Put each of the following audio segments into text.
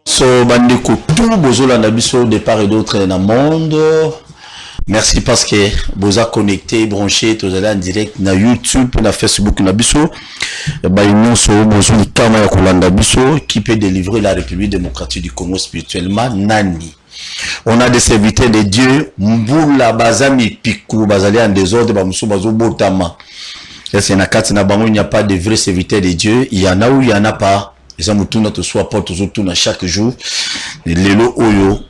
So bandeko tout bozola na biso de part et d'autre dans le monde. Merci parce que vous êtes connecté, branché, tous allez en direct na YouTube, na Facebook, na biso. Ba union so bozuli kama ya kolanda biso qui peut délivrer la République démocratique du Congo spirituellement nani. On a des serviteurs de Dieu, mbula bazami piku bazali en désordre ba muso bazo botama. C'est na kati na bango il n'y a pas de vrais serviteurs de Dieu, il y en a ou il y en a pas. Les hommes tout soit Paul tout chaque jour. Lelo oyo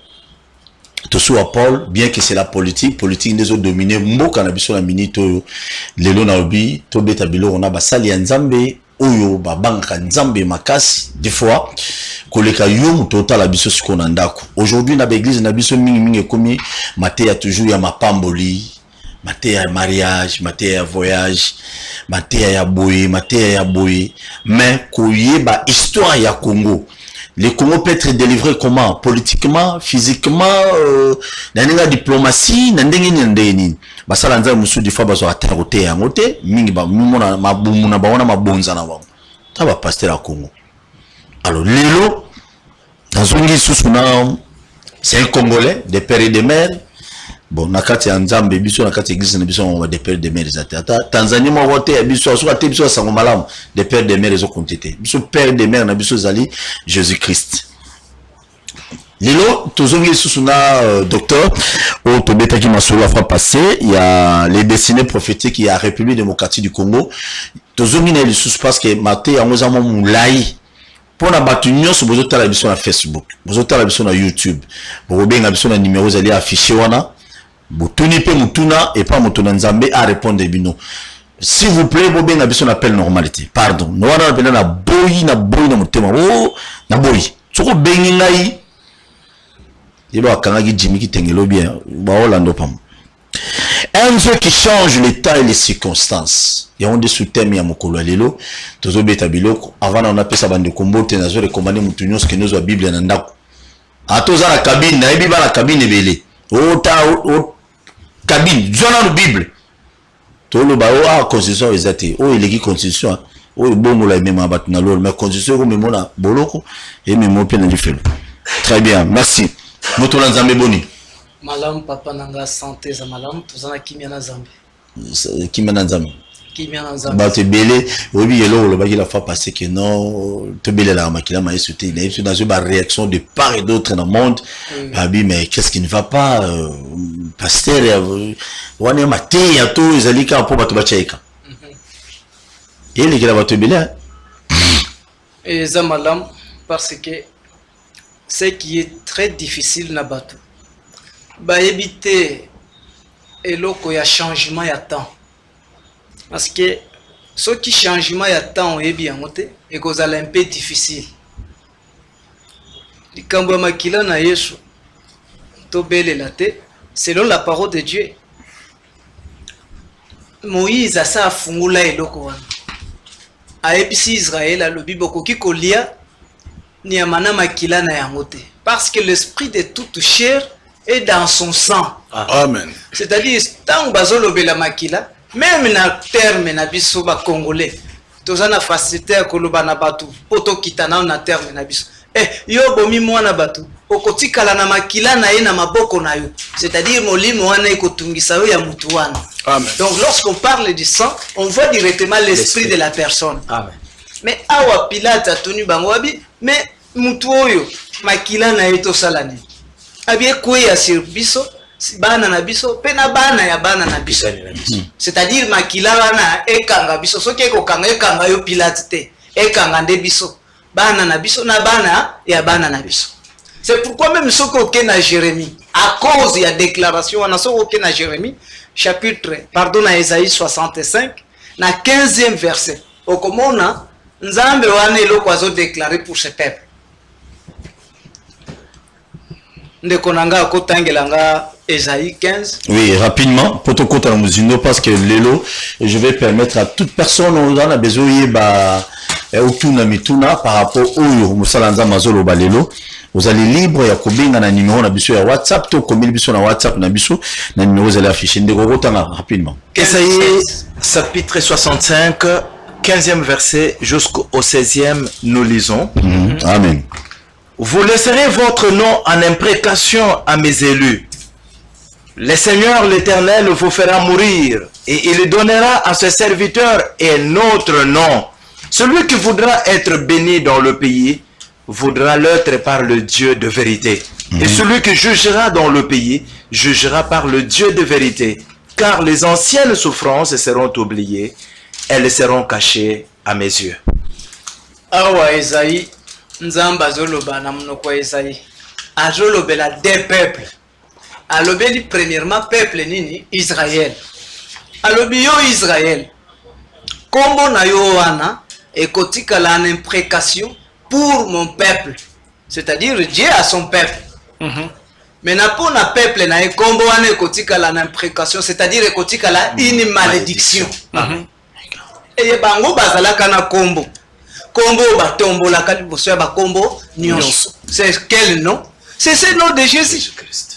to soit Paul, bien que c'est la politique des autres dominés mboka na biso na minute oyo. Lelo na obi to beta bilo on a basali ya nzambe oyo ba banka nzambe makasi des fois koleka yo total la biso sikona ndako. Aujourd'hui na l'église na biso mingi komi mateya toujours ya mapamboli. Mateya ya mariage, mateya ya voyage, mateya ya boye, mais koyeba histoire ya Congo. Le Congo peut être délivré comment? Politiquement, physiquement, dans la diplomatie, dans la basala nza musu di fois bazo aterote ya ngote, mingi ba mumona mabumu na baona mabonza na wango. Ta ba pasteur à Congo. Alors lelo dans un susuna c'est un Congolais de père et de mère. Bon, nakati ya nzambe biso nakati église na biso on va de père de mère ezata. Tanzanie mo voté ya biso so ate biso sango malamu de père de mère ezo compléter. Biso père de mère na biso zali Jésus-Christ. Lilo tozongi susuna docteur au tobeta ki masolo la fois passée, il y a les destinées prophétiques il y a République démocratique du Congo. Tozongi na lisusu parce que maté ya ngoza mo mulai pour na batu nyonso bozotala biso na Facebook, bozotala biso na YouTube. Bobenga biso na numéro zali affiché wana. Botuni pe mutuna et pas mutuna nzambe à répondre bino. S'il vous plaît, bobe na biso appelle normalité. Pardon. No wana pena na boyi na mutema. Oh, na boyi. Soko bengi ngai. Yeba kanga ki Jimmy ki tengelo bien. Ba Orlando pam. Un Dieu qui change les temps et les circonstances. Il y a un des sous-thèmes ya mokolo lelo. Tozo beta biloko. Avant on appelle ça bande kombo te nazo recommander mutunyo ce que nous a Bible na ndako. Atoza la cabine, na ebi ba la cabine belé. Oh cabine, zona la Bible. Tout le bas, constitution exacte. Oh, il est qui constitution. Oh, bon, la même abat na lol, mais constitution comme mona boloko et même bien du fait. Très bien, merci. Motola Nzambe boni. Malam papa nanga santé za malam, tozana kimia na Nzambe. Kimia na Nzambe. Kimia na Nzambe. Ba te belé, obi yelo le bagi la fois passé que non, te belé la makila ma sauté, il est dans une réaction de part et d'autre dans le monde. Abi mais qu'est-ce qui ne va pas pasteur wana maté ya to ezalika po bato bachaika. Et les gars ba te belé. Et za malam parce que ce qui est très difficile na bato. Ba éviter eloko ya changement ya temps. Parce que ce qui changement ya temps est bien monté et que ça un peu difficile. Likambo makila na Yesu to bele late selon la parole de Dieu. Moïse a sa fungula eloko wana. A episi Israël a lobi bokoki kolia ni amana makila na yango te parce que l'esprit de toute chair est dans son sang. Amen. C'est-à-dire tant bazolo bela makila même na terme na biso ba congolais tozana facilité ya koloba na batu poto kitana na terme na biso yo bomi mwana batu okotikala na makila na ye na maboko na yo, c'est-à-dire molimo wana ekotungisa yo ya mutu wana. Donc lorsqu'on parle du sang, on voit directement l'esprit de la personne. Amen. Mais awa Pilate atuni bango abi mais mutu oyo makila na ye to salani abi ekwe ya service bana na biso pena bana ya bana na biso. C'est-à-dire makila wana ekanga biso soki ekokanga ekanga yo Pilate te ekanga nde biso bana na biso na bana ya bana na biso. C'est pourquoi même soki oke na Jérémie à cause ya déclaration wana soki oke na Jérémie chapitre pardon na Esaïe 65 na 15e verset okomona nzambe wana eloko azo déclarer pour ce peuple. Ndekonanga kotangelanga Esaïe 15. Oui, rapidement, pour te compter en parce que l'élo, je vais permettre à toute personne on a besoin par rapport au Musalanza Mazolo Balelo. Vous allez libre, il y a combien de numéros na biso ya WhatsApp, to combien biso na WhatsApp na biso, na numéros allez afficher rapidement. Esaïe chapitre 65, 15e verset jusqu'au 16e, nous lisons. Amen. vous laisserez votre nom en imprécation à mes élus. Le Seigneur l'Éternel vous fera mourir et il donnera à ses serviteurs un autre nom. Celui qui voudra être béni dans le pays voudra l'être par le Dieu de vérité. Et celui qui jugera dans le pays jugera par le Dieu de vérité. Car les anciennes souffrances seront oubliées, elles seront cachées à mes yeux. Awa Esaïe, Nzamba Zoloba Namnoko Esaïe, Azolobela des peuples. Alobeli premièrement peuple nini Israël. Alobi yo Israël. Kombo na yo wana ekotika la imprécation pour mon peuple. C'est-à-dire Dieu a son peuple. Mais na pour na peuple na kombo wana ekotika la imprécation, c'est-à-dire ekotika la une malédiction. Et bango bazalaka na kombo. Kombo batombo la kaliboso ya bakombo nyonso. C'est quel nom? C'est ce nom de Jésus-Christ.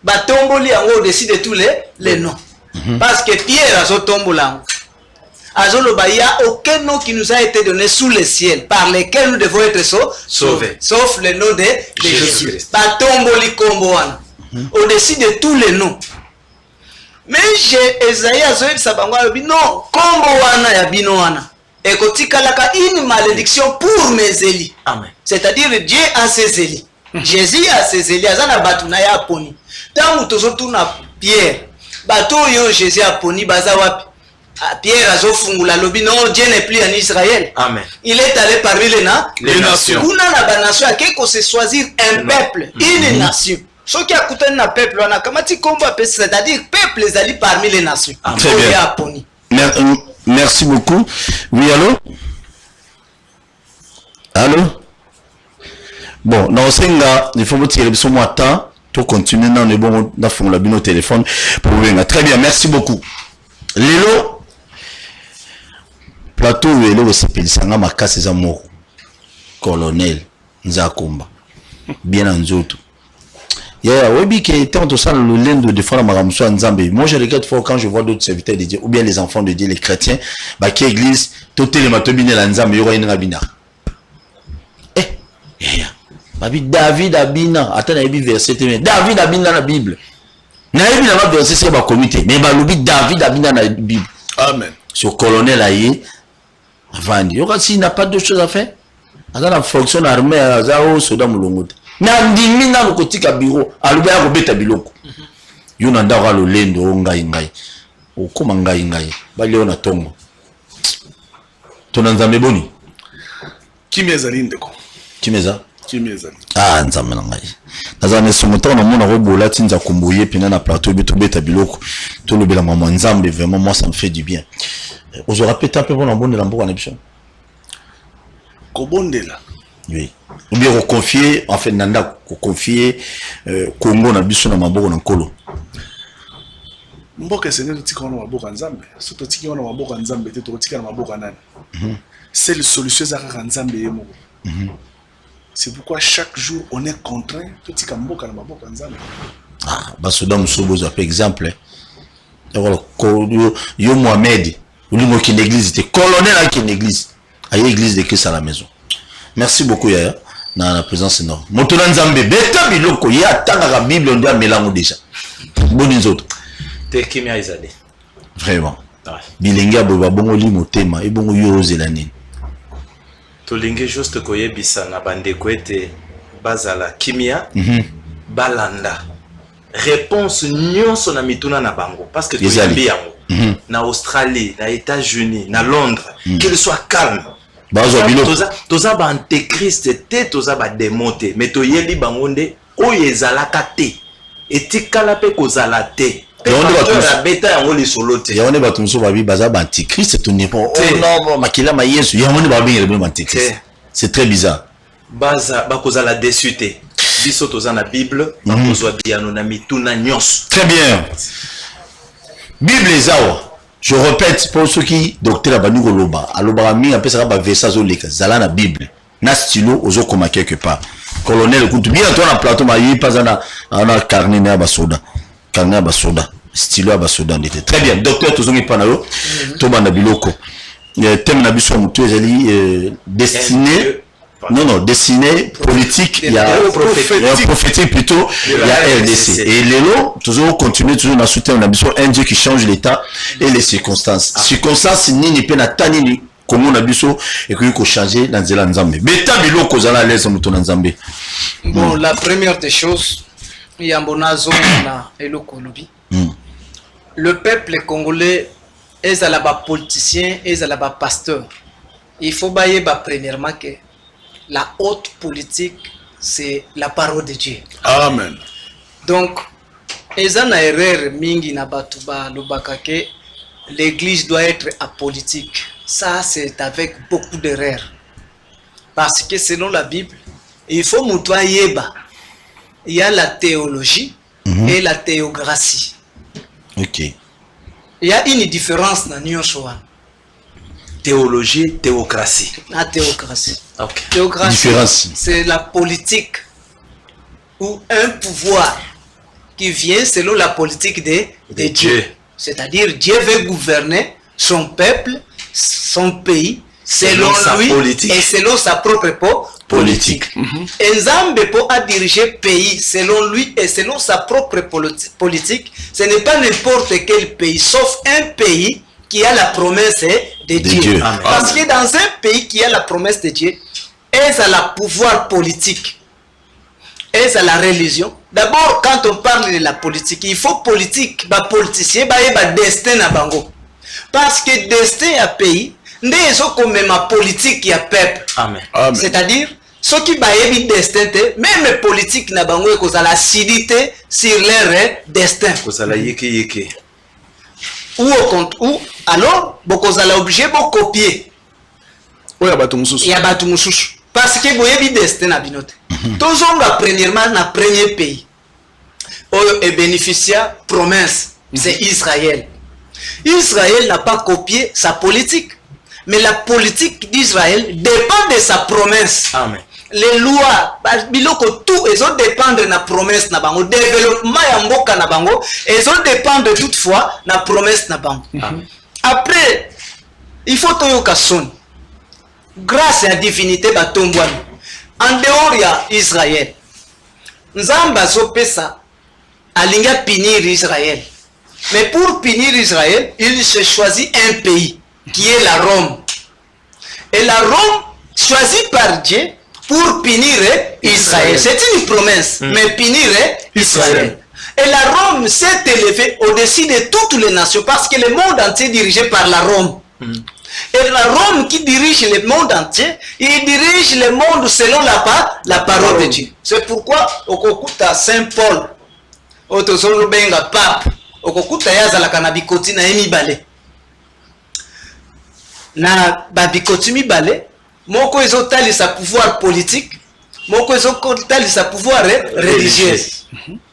Batomboli yango au-dessus de tous les noms. Parce que Pierre a tombola. Il n'y a aucun nom qui nous a été donné sous le ciel par lequel nous devons être sauvés. Sauf le nom de Jésus. Batomboli komboana. Au-dessus de tous les noms. Mais j'ai Esaïe Azoïd Sabangwa non, komboana ya binoana. Et kotikalaka une malédiction pour mes élis. Amen. C'est-à-dire Dieu a ses élis. Jésus a ses élis. Azana batuna ya poni. Tant que na Pierre, bateau yo Jésus a poni baza wapi. Pierre a zofungula lobi non, Dieu n'est plus en Israël. Amen. Il est allé parmi les nations. Kuna na ba nation a quelque se choisir un peuple, une nation. Ce qui a coûté un peuple on a kamati kombo c'est-à-dire peuple les alliés parmi les nations. Très bien. Merci beaucoup. Oui, allô? Allô? Bon, dans ce cas, il faut me tirer sur moi temps. Tout continuer dans le bon dans la bino téléphone pour venir. Très bien, merci beaucoup. Lelo plateau lelo s'appelle Sanga Makasi Zamoro colonel Nzakomba bien nzoto. Yeah, oui, qui était en tout ça le lendo de fois la Nzambe. Moi je regarde fois quand je vois d'autres serviteurs de Dieu ou bien les enfants de Dieu, les chrétiens, bah qui église tout le matobine la Nzambe yora ina bina. Yeah. David Abina, attends, il y a verset, David Abina dans la Bible. Il y a un verset, c'est le comité, mais David Abina dans la Bible. Amen. Ce colonel a y s'il n'a pas de choses à faire, dans la fonction armée, Zao, Soda Moulongote. Nandimina le côté bureau, à l'oublier à Robeta Biloko. Yonanda le lendo, ngai. O comment ngai. Baleona tombe. Ton Nzambe boni. Qui m'est allé? Qui m'est allé? Ah, Nzambe ngai. Nazane somoto na mona robola tinza kumbuye pina na plateau beto beta biloko. To le bela maman Nzambe vraiment moi ça me fait du bien. On se rappelle un peu bon bonne la mboka na biso. Kobondela. Oui. Ou bien confier en fait nanda confier Congo na biso na maboko na nkolo. Mboka sene tika na maboko Nzambe. Soto tika na maboko Nzambe te to tika na maboko nani. C'est la solution za Nzambe yemo. C'est pourquoi chaque jour on est contraint tout tika mboka na maboko Nzambe. Ah, basoda musoboza par exemple. Yo Mohamed, ou lui qui l'église était colonel qui l'église. À l'église de Christ à la maison. Merci beaucoup Yaya. Dans la présence énorme. Motona Nzambe beta biloko ya tanga la Bible on doit mélanger déjà. Bonnes autres. Te kimia izali. Vraiment. Bilinga boba bongo li motema et bongo yo zelani. Tolingi juste koyebisa na bandeko ete bazala kimia balanda réponse nyonso na mituna na bango parce que toyambi yango na Australie, na États-Unis, na Londres, qu'il soit calme. Toza ba antéchrist te toza ba démonté mais toyeli bango nde oyo ezalaka te etikala pe kozala te. Yawone batumso babi baza ba antichrist tout n'est pas oh non makila ma yesu yawone babi le même antichrist. C'est très bizarre. Baza bakozala déçu te. Biso toza na Bible, bakozwa biano na mituna nyonso. Très bien. Bible ezawa. Je répète pour ceux qui docteur Abanugo Loba, aloba mi après ça va verser zo leka zala na Bible. Na stylo ozo koma quelque part. Colonel écoute bien toi na plateau ma yi pas na carnet na basoda. Carnet basoda. Stylo basoda ndete. Très bien. Docteur tozongi panayo. Toba na biloko. Thème na biso mutu ezali destiné Non, destinée politique, il y a prophétique plutôt, il y a RDC. Et Lélo, toujours continuer, toujours dans soutien, on a besoin d'un Dieu qui change l'état et les circonstances. Circonstances, ni pe na tani comme on a besoin et qu'il changer dans Zéla Nzambe. Beta bilo kozala à l'aise muto Nzambe. Bon, la première des choses, il y a Mbonazo na Elo Kolobi. Le peuple congolais est à la bas politicien, est à la bas pasteur. Il faut bailler premièrement que la haute politique, c'est la parole de Dieu. Amen. Donc, ezana erreur mingi na batuba lubakake, l'église doit être apolitique. Ça, c'est avec beaucoup d'erreurs. Parce que selon la Bible, il faut moutoua yeba. Il y a la théologie et la théocratie. Ok. Il y a une différence dans Nyoshoa. Théologie, théocratie. La théocratie. Ok. Théocratie, c'est la politique ou un pouvoir qui vient selon la politique de Dieu. C'est-à-dire Dieu veut gouverner son peuple, son pays, selon lui politique. Et selon sa propre politique. Nzambe pour diriger pays selon lui et selon sa propre politique, ce n'est pas n'importe quel pays, sauf un pays qui a la promesse de Dieu. Parce que dans un pays qui a la promesse de Dieu, est à la pouvoir politique, est à la religion. D'abord, quand on parle de la politique, il faut politique, ba politicien, ba destin à bango. Parce que destin à pays, comme ma politique y a peuple. C'est-à-dire, ceux qui baillent destin, même politique na bango et cause à la sidité sur leur destin. Ou au compte, ou alors, beaucoup à l'objet, beaucoup copier. Il y a battu moussouche. Parce que vous avez destin à binote. Tous on va premièrement dans le premier pays. Et bénéficiaire promesse, c'est Israël. Israël n'a pas copié sa politique. Mais la politique d'Israël dépend de sa promesse. Amen. Les lois, tout, elles ont dépendre de la promesse na bango. Développement ya mboka na bango, elles ont dépendre toutefois de la promesse na bango. Après, il faut toyoka son. Grâce à la divinité batombwani. En dehors ya Israël, Nzamba zopesa alinga punir Israël. Mais pour punir Israël, il se choisit un pays qui est la Rome. Et la Rome choisie par Dieu pour punir Israël. C'est une promesse, mais punir Israël. Et la Rome s'est élevée au-dessus de toutes les nations parce que le monde entier est dirigé par la Rome. Et la Rome qui dirige le monde entier, il dirige le monde selon la parole de Dieu. C'est pourquoi au Kokuta Saint Paul, au Tozolo Benga Pape, au Kokuta Yazalaka na bikoti na emibale. Na babikoti mibale, moko ezotali sa pouvoir politique, moko ezotali sa pouvoir religieux.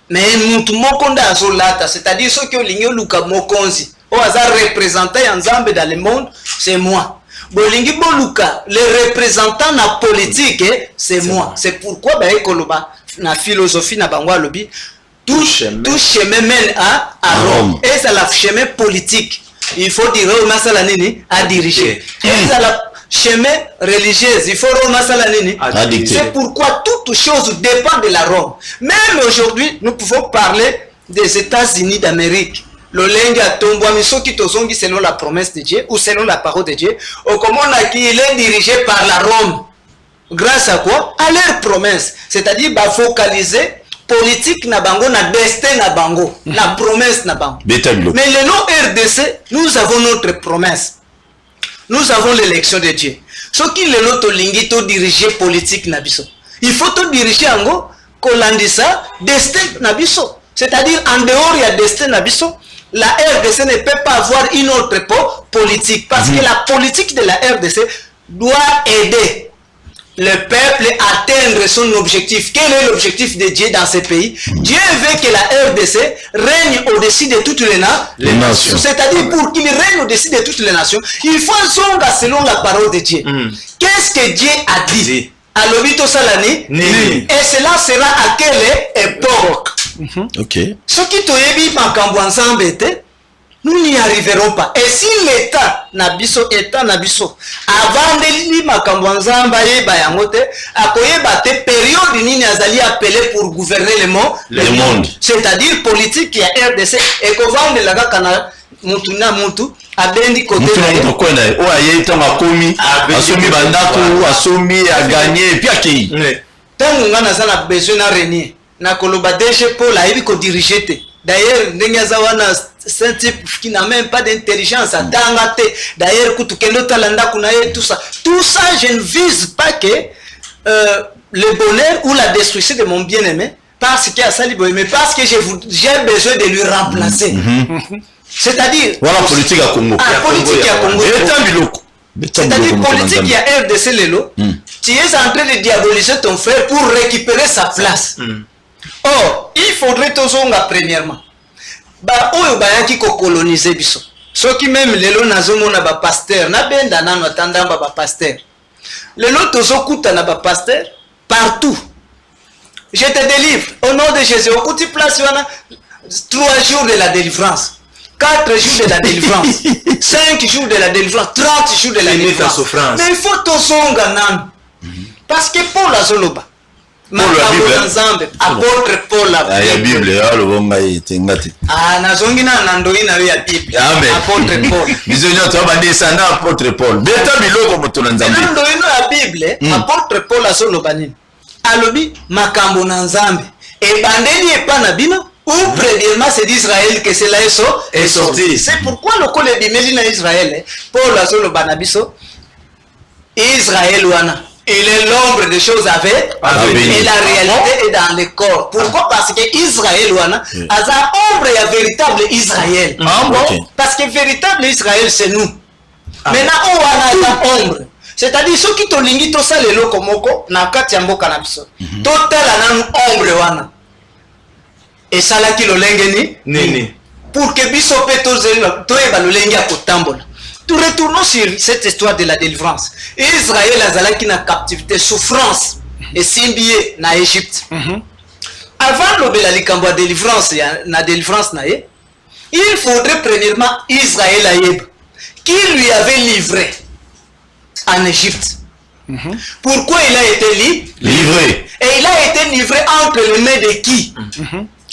Mais mutu moko nda azolata, c'est-à-dire ceux qui ont ligné luka mokonzi. Au hasard représentant Nzambe dans le monde, c'est moi. Bolingi Boluka, le représentant na politique, c'est moi. C'est pourquoi na philosophie na bangwa lobi, tout chemin mène à Rome. Et c'est la chemin politique. Il faut dire à diriger. Et c'est la chemin religieuse. Il faut à dicter. C'est pourquoi toute chose dépend de la Rome. Même aujourd'hui, nous pouvons parler des États-Unis d'Amérique. Le lenga tombwami soki tozongi selon la promesse de Dieu ou selon la parole de Dieu, au comment il est dirigé par la Rome. Grâce à quoi? À leur promesse. C'est-à-dire focaliser politique na bango na destin na bango, la promesse na bango. Mais le nom RDC, nous avons notre promesse. Nous avons l'élection de Dieu. Ce qui le lot lingi to diriger politique na biso. Il faut to diriger ango kolandisa destin na biso. C'est-à-dire en dehors il y a destin na biso. La RDC ne peut pas avoir une autre politique parce que la politique de la RDC doit aider le peuple à atteindre son objectif. Quel est l'objectif de Dieu dans ce pays? Dieu veut que la RDC règne au-dessus de toutes les nations. C'est-à-dire pour qu'il règne au-dessus de toutes les nations, il faut un songa selon la parole de Dieu. Qu'est-ce que Dieu a dit? À l'obito salani, et cela sera à quelle époque? Ok. Ce qui te dit makambo ensemble était nous n'y arriverons pas. Et si l'État nabiso avant de li makambo nzamba yeba yango te akoyeba te période nini azali appelé pour gouverner le monde. C'est-à-dire politique ya RDC et ko vendre la kana mutu na mutu abendi côté mutu kwenda o ayeta makomi asomi bandako asomi a gagner puis akei tangu ngana sana besoin na renier na koloba DG Paul ayebi ko diriger te. D'ailleurs, c'est un type qui n'a même pas d'intelligence. D'ailleurs, tout ça. Tout ça, je ne vise pas que le bonheur ou la destruction de mon bien-aimé, parce qu'il y a ça, mais parce que j'ai besoin de lui remplacer. C'est-à-dire... Voilà, politique à Congo. Politique à Congo. C'est-à-dire, politique à RDC Lelo, tu es en train de diaboliser ton frère pour récupérer sa place. Or, il faudrait tozonga premièrement. Ba oyo bayaki ko coloniser biso. Soki même lelo nazomona ba pasteur na benda nano atandamba ba pasteur. Lelo tozokuta na ba pasteur partout. Je te délivre au nom de Jésus. Okuti place wana 3 jours de la délivrance. 4 jours de la délivrance. 5 jours de la délivrance. 30 jours de la délivrance. Mais il faut tozonga nano. Parce que pour la Zoloba apôtre Paul la Bible nazongi na nandoi na ya Bible apôtre Paul bizonyo to bandi sana apôtre Paul beta biloko moto na nzambe nandoi na Bible apôtre Paul asoloba nini alobi makambo na nzambe et bandeli epa na bino ou premièrement c'est d'Israël que cela est sorti. C'est pourquoi le col bimeli na Israël Paul asoloba na biso Israël wana. Il est l'ombre des choses avec et la réalité est dans le corps. Pourquoi? Parce que Israël wana aza ombre et véritable Israël. Parce que véritable Israël c'est nous. Maintenant on wana ombre. C'est-à-dire ceux qui to lingi to sale loko moko na kati ya mboka na biso. Total nanu ombre wana. Et ça là qui lo lengeni nini. Pour que biso peto zelo to eba lo lengi akotambola. Retournons sur cette histoire de la délivrance. Israël a qui na captivité, souffrance et simbié na Égypte. Avant l'obéla likambo délivrance, na délivrance na il faudrait premièrement Israël aïeb qui lui avait livré en Égypte. Pourquoi il a été livré? Et il a été livré entre les mains de qui?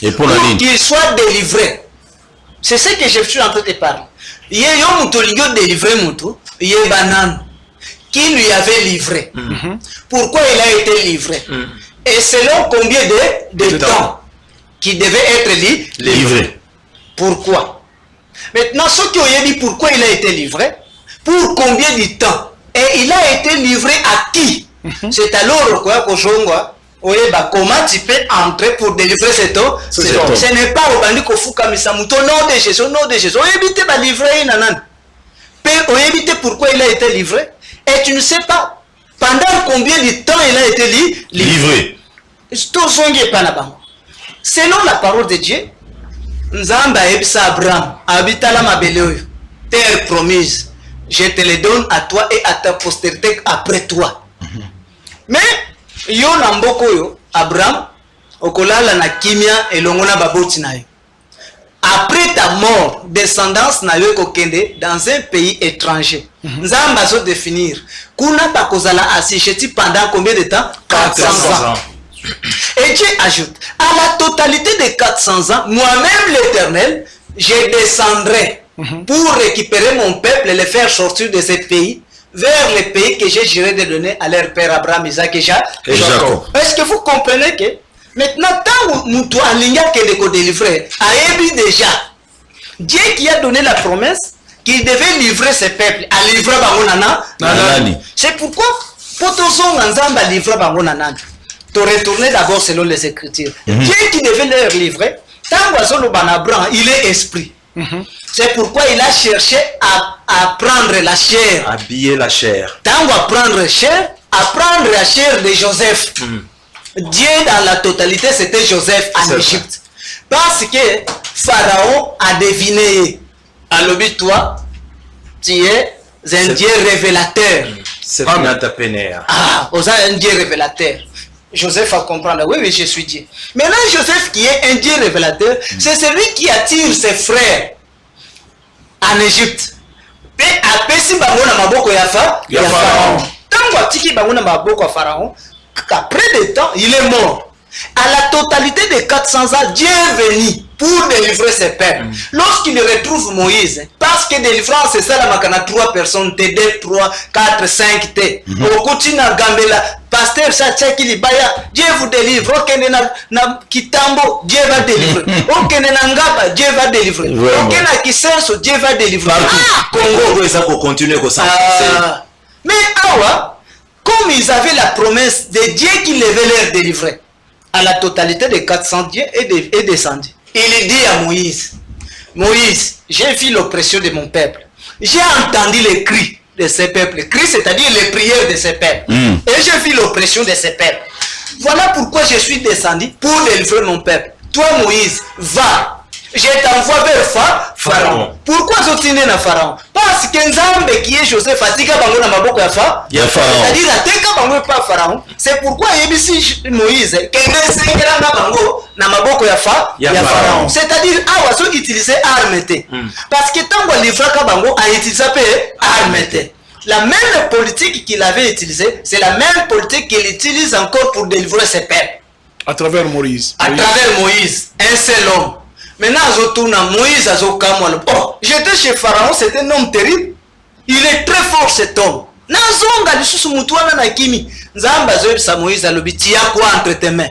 Et pour qu'il soit délivré. C'est ce que je suis en train de parler. Il y a un délivré banan qui lui avait livré. Pourquoi il a été livré? Et selon combien de temps qui devait être livré? Pourquoi? Maintenant, ceux qui ont dit pourquoi il a été livré, pour combien de temps? Et il a été livré à qui? C'est alors comment tu peux entrer pour délivrer cet homme? Ce n'est pas au bandit qu'on fout comme ça. Au nom de Jésus, au nom de Jésus. On évite de livrer nanan. On évite pourquoi il a été livré. Et tu ne sais pas pendant combien de temps il a été livré. Selon la parole de Dieu, Nzamba ebisa Abraham, habitala mabele, terre promise, je te le donne à toi et à ta postérité après toi. Mais yo na mboko yo Abraham okolala na kimia elongona baboti na yo. Après ta mort, descendance na yo kokende dans un pays étranger. Nzamba zo définir kuna bakozala asisheti pendant combien de temps? 400 ans. Et Dieu ajoute, à la totalité de 400 ans, moi-même l'Éternel, je descendrai pour récupérer mon peuple et le faire sortir de ce pays vers le pays que j'ai juré de donner à leur père Abraham, Isaac et Jacob. Est-ce que vous comprenez que maintenant, tant que nous avons délivré, a déjà Dieu qui a donné la promesse qu'il devait livrer ses peuples, à livrer Bangonana. C'est pourquoi Potozon Nzamba livrer Bangonana. Tu retourner d'abord selon les Écritures. Dieu qui devait leur livrer, tant que Abraham, il est esprit. C'est pourquoi il a cherché à prendre la chair. Habiller la chair. Tant à prendre la chair de Joseph. Dieu dans la totalité c'était Joseph en Égypte. Parce que Pharaon a deviné. Alors toi, tu es un Dieu révélateur. C'est un Dieu révélateur. Joseph a compris. Oui, je suis Dieu. Maintenant, Joseph qui est un Dieu révélateur, c'est celui qui attire ses frères en Égypte. Pe apesi bango na maboko ya Pharaon. Tango atiki bango na maboko ya Pharaon, après des temps, il est mort. À la totalité de 400 ans, Dieu est venu pour délivrer ses peuples. Lorsqu'il retrouve Moïse, parce que délivrance c'est ça, la makana 3 personnes, T2, 3, 4, 5, T. Au Koutina Gambela, pasteur Sacha Kilibaya, Dieu vous délivre. Ok, na Kitambo, Dieu va délivrer. Ok, na Ngaba, Dieu va délivrer. Ok, na Kisenso, Dieu va délivrer. Congo, ça pour continuer comme ça. Mais awa, comme ils avaient la promesse de Dieu qui devait leur délivrer, à la totalité de 400 dieux est descendu. Il dit à Moïse, Moïse, j'ai vu l'oppression de mon peuple. J'ai entendu les cris de ce peuple. Les cris, c'est-à-dire les prières de ce peuple. Et j'ai vu l'oppression de ce peuple. Voilà pourquoi je suis descendu pour délivrer mon peuple. Toi, Moïse, va. Je t'envoie vers Pharaon. Pourquoi zotine na Pharaon? Parce que Nzambe qui est Joseph atika bango na maboko ya Pharaon. C'est-à-dire ateka bango pa Pharaon. C'est pourquoi yebisi Moïse kende sengela na bango na maboko ya Pharaon. C'est-à-dire awa so utiliser arme te. Parce que tango livraka bango a utilisé arme te. La même politique qu'il avait utilisée, c'est la même politique qu'il utilise encore pour délivrer ses peuples. À travers Moïse. À travers Moïse, un seul homme. Maintenant, Moïse a oh, j'étais chez Pharaon, c'était un homme terrible. Il est très fort cet homme. Nazonga lisusu mutuana na kimi. Nzamba zoe sa Moïse alobi tia quoi entre tes mains.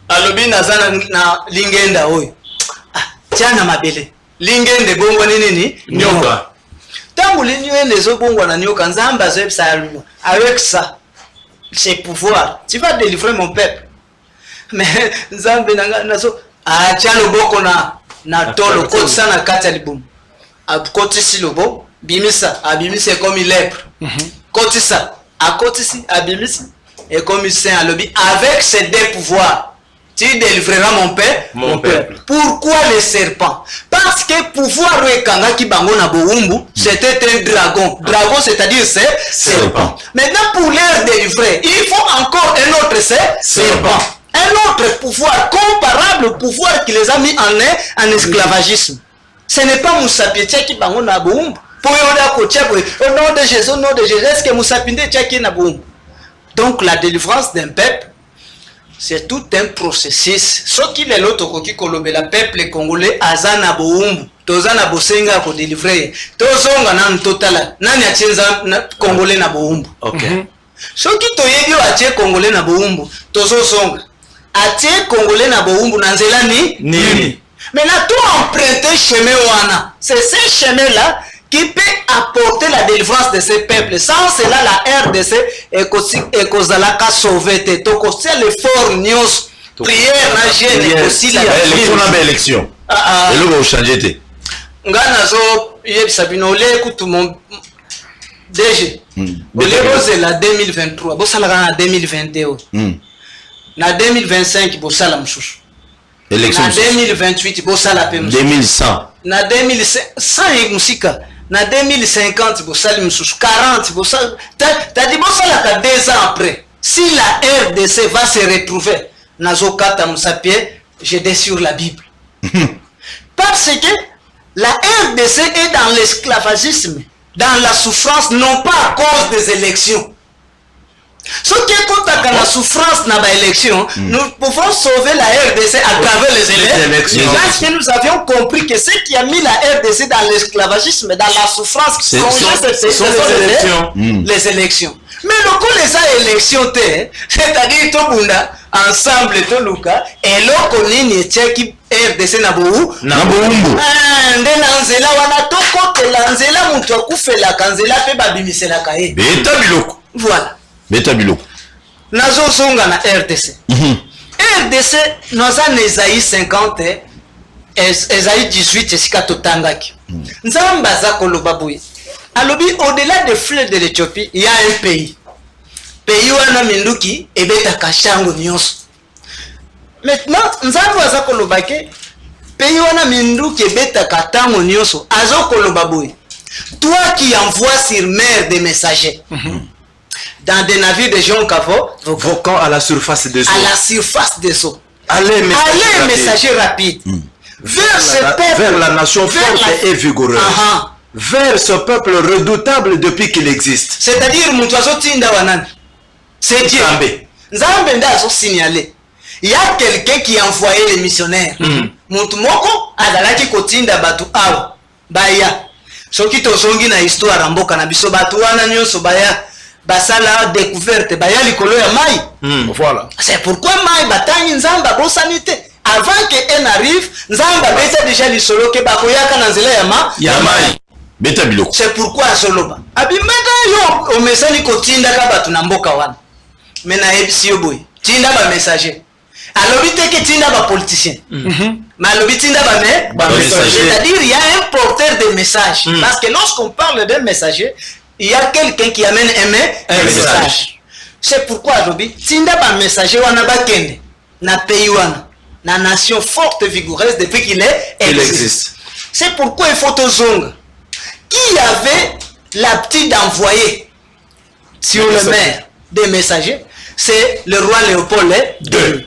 Alobi nazana na lingenda oyo. Tia na mabele. Lingende bongo nini nyoka. Tangu lingende zo bongo na nyoka nzamba zoe sa alobi. Avec ça, ses pouvoirs, tu vas délivrer mon peuple. Mais nzambe nazo acha loboko na tolo koti sana kati ya libumu. Akotisi lobo, bimisa, abimisa comme lèpre. Kotisa, akotisi, abimisa, et comme saint alobi, avec ces deux pouvoirs, tu délivreras mon peuple. Pourquoi les serpents? Parce que pouvoir rekanga ki bango na boumbu, c'était un dragon. Dragon, c'est-à-dire serpent. Maintenant, pour les délivrer, il faut encore un autre serpent. Un autre pouvoir comparable au pouvoir qui les a mis en esclavagisme. Ce n'est pas Moussa Pietia qui bango na boum. Pour au nom de Jésus, est-ce que Moussa Pietia qui na boum? Donc la délivrance d'un peuple, c'est tout un processus. Ce qui est l'autre qui kolombe la peuple congolais azana boum. Tozana bosenga ko délivrer. Tozonga nan totala. Nani achenza congolais na boum. OK. Ce qui toyebi atie congolais na boum. Tozo songa. Atie congolais na boumbu na nzela ni. Maintenant tout emprunter chemin wana. C'est ce chemin là qui peut apporter la délivrance de ces peuples. Sans cela la RDC ekozalaka sauver te. Toko c'est l'effort nyos. Prière na jeune aussi la élection. Et là vous changer te. Ngana zo yebisa bino le kutu mon DG. Le la 2023. Bo sala na 2021. Na 2025 bosala mshushu. Élection. Na 2028 bosala pe mshushu. 2100. Na 2100 musika. Na 2050 bosala mshushu. 40 bosala. T'as dit bosala ka 2 ans après. Si la RDC va se retrouver nazo kata musapie, je dis sur la Bible. Parce que la RDC est dans l'esclavagisme, dans la souffrance, non pas à cause des élections. Ce qui est contre la souffrance dans l'élection, nous pouvons sauver la RDC à travers les élections. Parce que nous avions compris que ce qui a mis la RDC dans l'esclavagisme, dans la souffrance, ce sont les élections. Mais le coup les élections, c'est-à-dire tout le monde ensemble, tout le cas, et l'autre ligne qui RDC na boumbu. Nzela wana toko te lanzela mutu akufela kanzela pe babimisela kae. Beta biloko. Voilà. Beta biloko. Nazo songa na RDC. RDC noza Esaïe 50 Esaïe 18 esika totangaki. Nzamba za koloba boye. Alobi au-delà des fleuves de l'Éthiopie, il y a un pays. Pays wana minduki ebeta kashango nyonso. Maintenant, nzamba za koloba ke pays wana minduki ebeta katango nyonso azo koloba boye. Toi qui envoies sur mer des messagers. Dans des navires de gens voquant à la surface des eaux. À la surface des eaux. Allez, messager rapide. Vers la nation forte et vigoureuse. vers ce peuple redoutable depuis qu'il existe. C'est-à-dire mutu azotinda wanani, c'est Dieu. Nzambe nda azosignaler. Il y a quelqu'un qui a envoyé les missionnaires. Mutu moko azalaki kotinda batu awa baya. Soki tozongi na histoire mboka na biso batu wana nyonso baya basala découverte baya likolo ya mai. Voilà. C'est pourquoi mai batangi nzamba bosanité. Avant que en arrive, nzamba beta déjà lisolo ke bakoyaka na nzela ya mai. Beta biloko. C'est pourquoi Soloba. Abimeka yo omesani kotinda ka batu na mboka wana. Mena ebisi yo boy. Tinda ba messager. Alobi teke tinda ba politicien. Mais alobi tinda ba messager. C'est-à-dire il y a un porteur de message. Parce que lorsqu'on parle d'un messager, il y a quelqu'un qui amène un message. C'est pourquoi alobi tinda ba messager wana ba kende na pays wana. Na nation forte et vigoureuse depuis qu'il existe. C'est pourquoi il faut aux qui avait la petite envoyée sur le maire des messagers, c'est le roi Léopold II.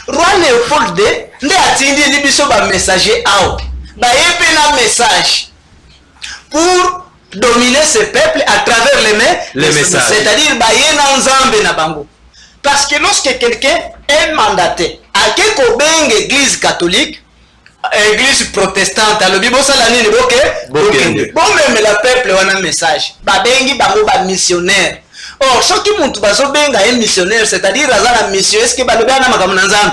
Roi Léopold II, ne a-t-il dit biso ba messager out, ba yépe na message pour dominer ce peuple à travers les messages. C'est-à-dire ba yena nzambe na bango. Parce que lorsque quelqu'un est mandaté à quelque beng église catholique, église protestante, à l'obi bosala nini boke bon même la peuple wana message ba bengi bango ba missionnaire. Or soki muntu bazo benga un missionnaire, c'est-à-dire azala mission, est-ce que ba lobi ana makambo na nzambe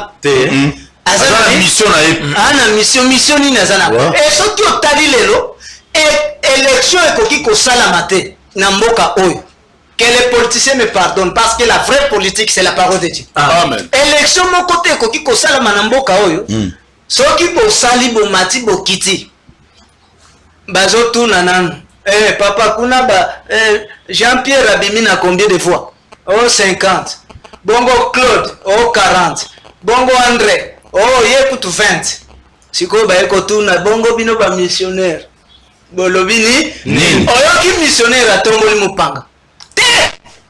azala mission na ye ana mission nini azala et soki otali lelo élection ekoki kosala mate na mboka oyo. Que les politiciens me pardonnent parce que la vraie politique c'est la parole de Dieu. Amen. Élection mon côté koki kosala manamboka oyo. Soki bosali bomati bokiti. Bazo tuna nanu. Papa kuna ba Jean-Pierre Abimina combien de fois? Oh 50. Bongo Claude, oh 40. Bongo André, oh yekutu 20. Siko ba eko tuna bongo bino ba missionnaire. Bolobini nini? Oyoki missionnaire atomboli mupanga.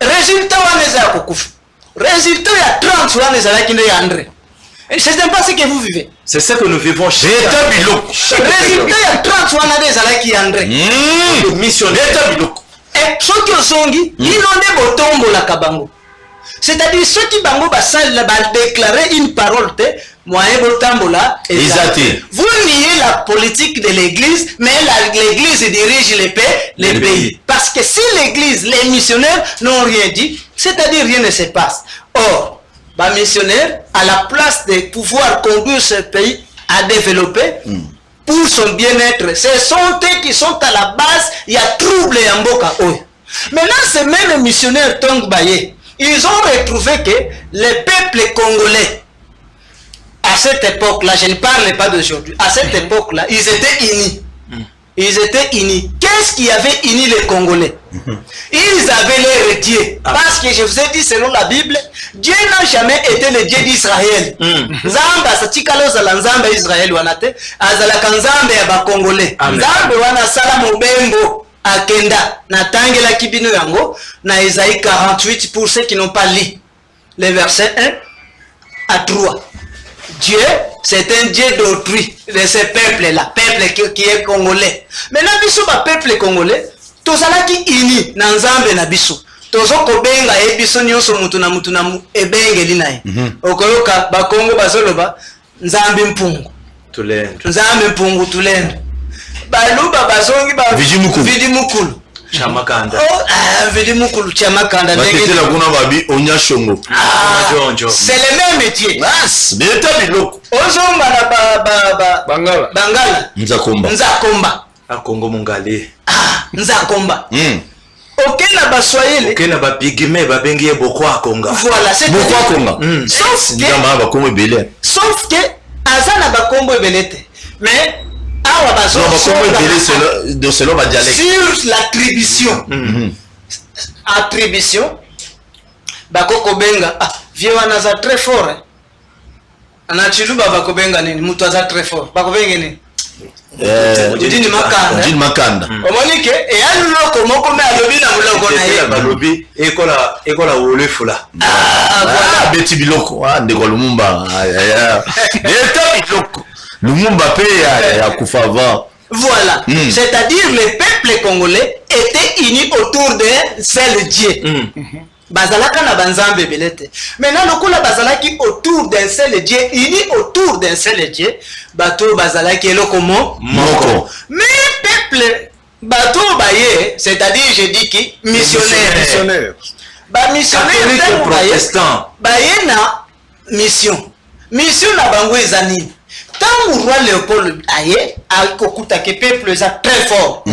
Résultat wana eza kokufa. Résultat ya 30 wana ezalaki nde ya André. C'est pas ce que vous vivez. C'est ce que nous vivons chez Résultat ya 30 wana nde ezalaki ya André. missionnaire. Et soki osongi inonde botombolaka bango. C'est-à-dire ceux qui bango basali la déclarer une parole te moyen botambola exacté. Vous niez la politique de l'église, mais l'église dirige les pays. Parce que si l'église, les missionnaires n'ont rien dit, c'est-à-dire rien ne se passe. Or, les missionnaires, à la place de pouvoir conduire ce pays à développer pour son bien-être, ce sont eux qui sont à la base, il y a trouble et mboka oyo. Maintenant, ces mêmes missionnaires Tongbaye, ils ont retrouvé que les peuples congolais, à cette époque-là, je ne parle pas d'aujourd'hui, à cette époque-là, ils étaient unis. Ils étaient unis. Qu'est-ce qui avait uni les Congolais? Ils avaient leur Dieu. Parce que je vous ai dit, selon la Bible, Dieu n'a jamais été le Dieu d'Israël. Zamba, satikalo zala nzamba Israël wanate, azala kanzambe ya ba Congolais. Nzambe wana sala mobembo. Akenda na tangela kibino yango na Isaïe 48 pour ceux qui n'ont pas lu les versets 1 à 3. Dieu, c'est un Dieu d'autrui de ce peuple-là, peuple qui est congolais. Maintenant, biso ba peuple congolais, tozalaki ini na nzambe na biso. Tozoko benga e biso nyonso mutu na ebengeli naye. Okoloka ba Kongo bazoloba nzambe mpungu. Tulendo. Nzambe mpungu tulendo. Baluba bazongi ba vidi mukulu chamakanda vidi mukulu chamakanda ndenge la kuna babi onya shongo c'est le même métier mas beta biloko ozonga na bangala nzakomba akongo mungali nzakomba okena baswahili okena ba pigme ba bengi bokwa konga voilà c'est bokwa konga sauf que azana bakombo ebelete mais selon ma dialecte. Sur l'attribution. Attribution. Bakoko benga. Vieux anaza très fort. Anachiluba bakobenga nini. Mutu aza très fort. Bakobenga nini. Jidini makanda. Jidini makanda. Omonike. E alu loko moko me alobi na muloko na ye. Balobi. Ekola wolefula. Beti biloko. Ndeko Lumumba. Beta biloko. Lumumba pe ya kufa avant Voilà. C'est-à-dire le peuple congolais était uni autour d'un seul Dieu. Bazalaka na banzambe belete. Maintenant, lokola bazalaki autour d'un seul Dieu, uni autour d'un seul Dieu, bato bazalaki eloko moko. Mais peuple, bato baye, c'est-à-dire, je dis qui, missionnaire. Ba missionnaire protestant. Baye na mission. Mission na bango ezani. Tant le roi Léopold aye, akokuta ke peuple est très fort.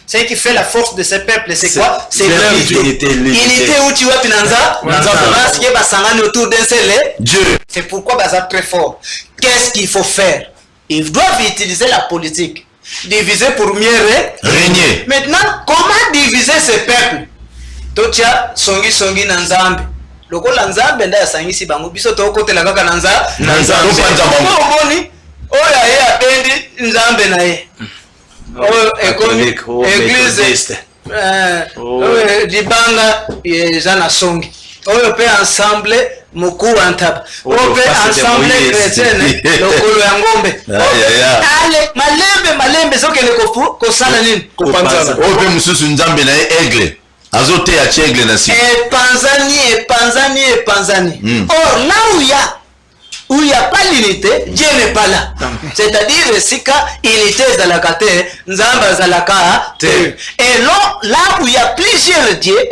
Ce qui fait la force de ce peuple, c'est quoi? C'est l'unité. Unité où tu vois Pinanza, parce que basangani autour d'un seul Dieu. C'est pourquoi basa très fort. Qu'est-ce qu'il faut faire? Ils doivent utiliser la politique. Diviser pour mieux régner. Maintenant, comment diviser ce peuple? Tocha songi nanzambe. Lokola nzambe nda sangisi bango biso to kotela kaka nanza. Nanzambe. Oya ye apendi nzambe na ye. Église dibanga jana songi. Oyo pe ensemble muku antaba. Oyo pe ensemble chrétienne lokolo ya ngombe. Ale malembe soke le ko sala nini? Ko panzana. Oyo pe mususu nzambe na ye aigle. Azote ya chaigle na si. Panzani. Or là où il n'y a pas l'unité, Dieu n'est pas là. C'est-à-dire, sika unité zalaka te, nzamba zalaka te. Et là où il y a plusieurs dieux,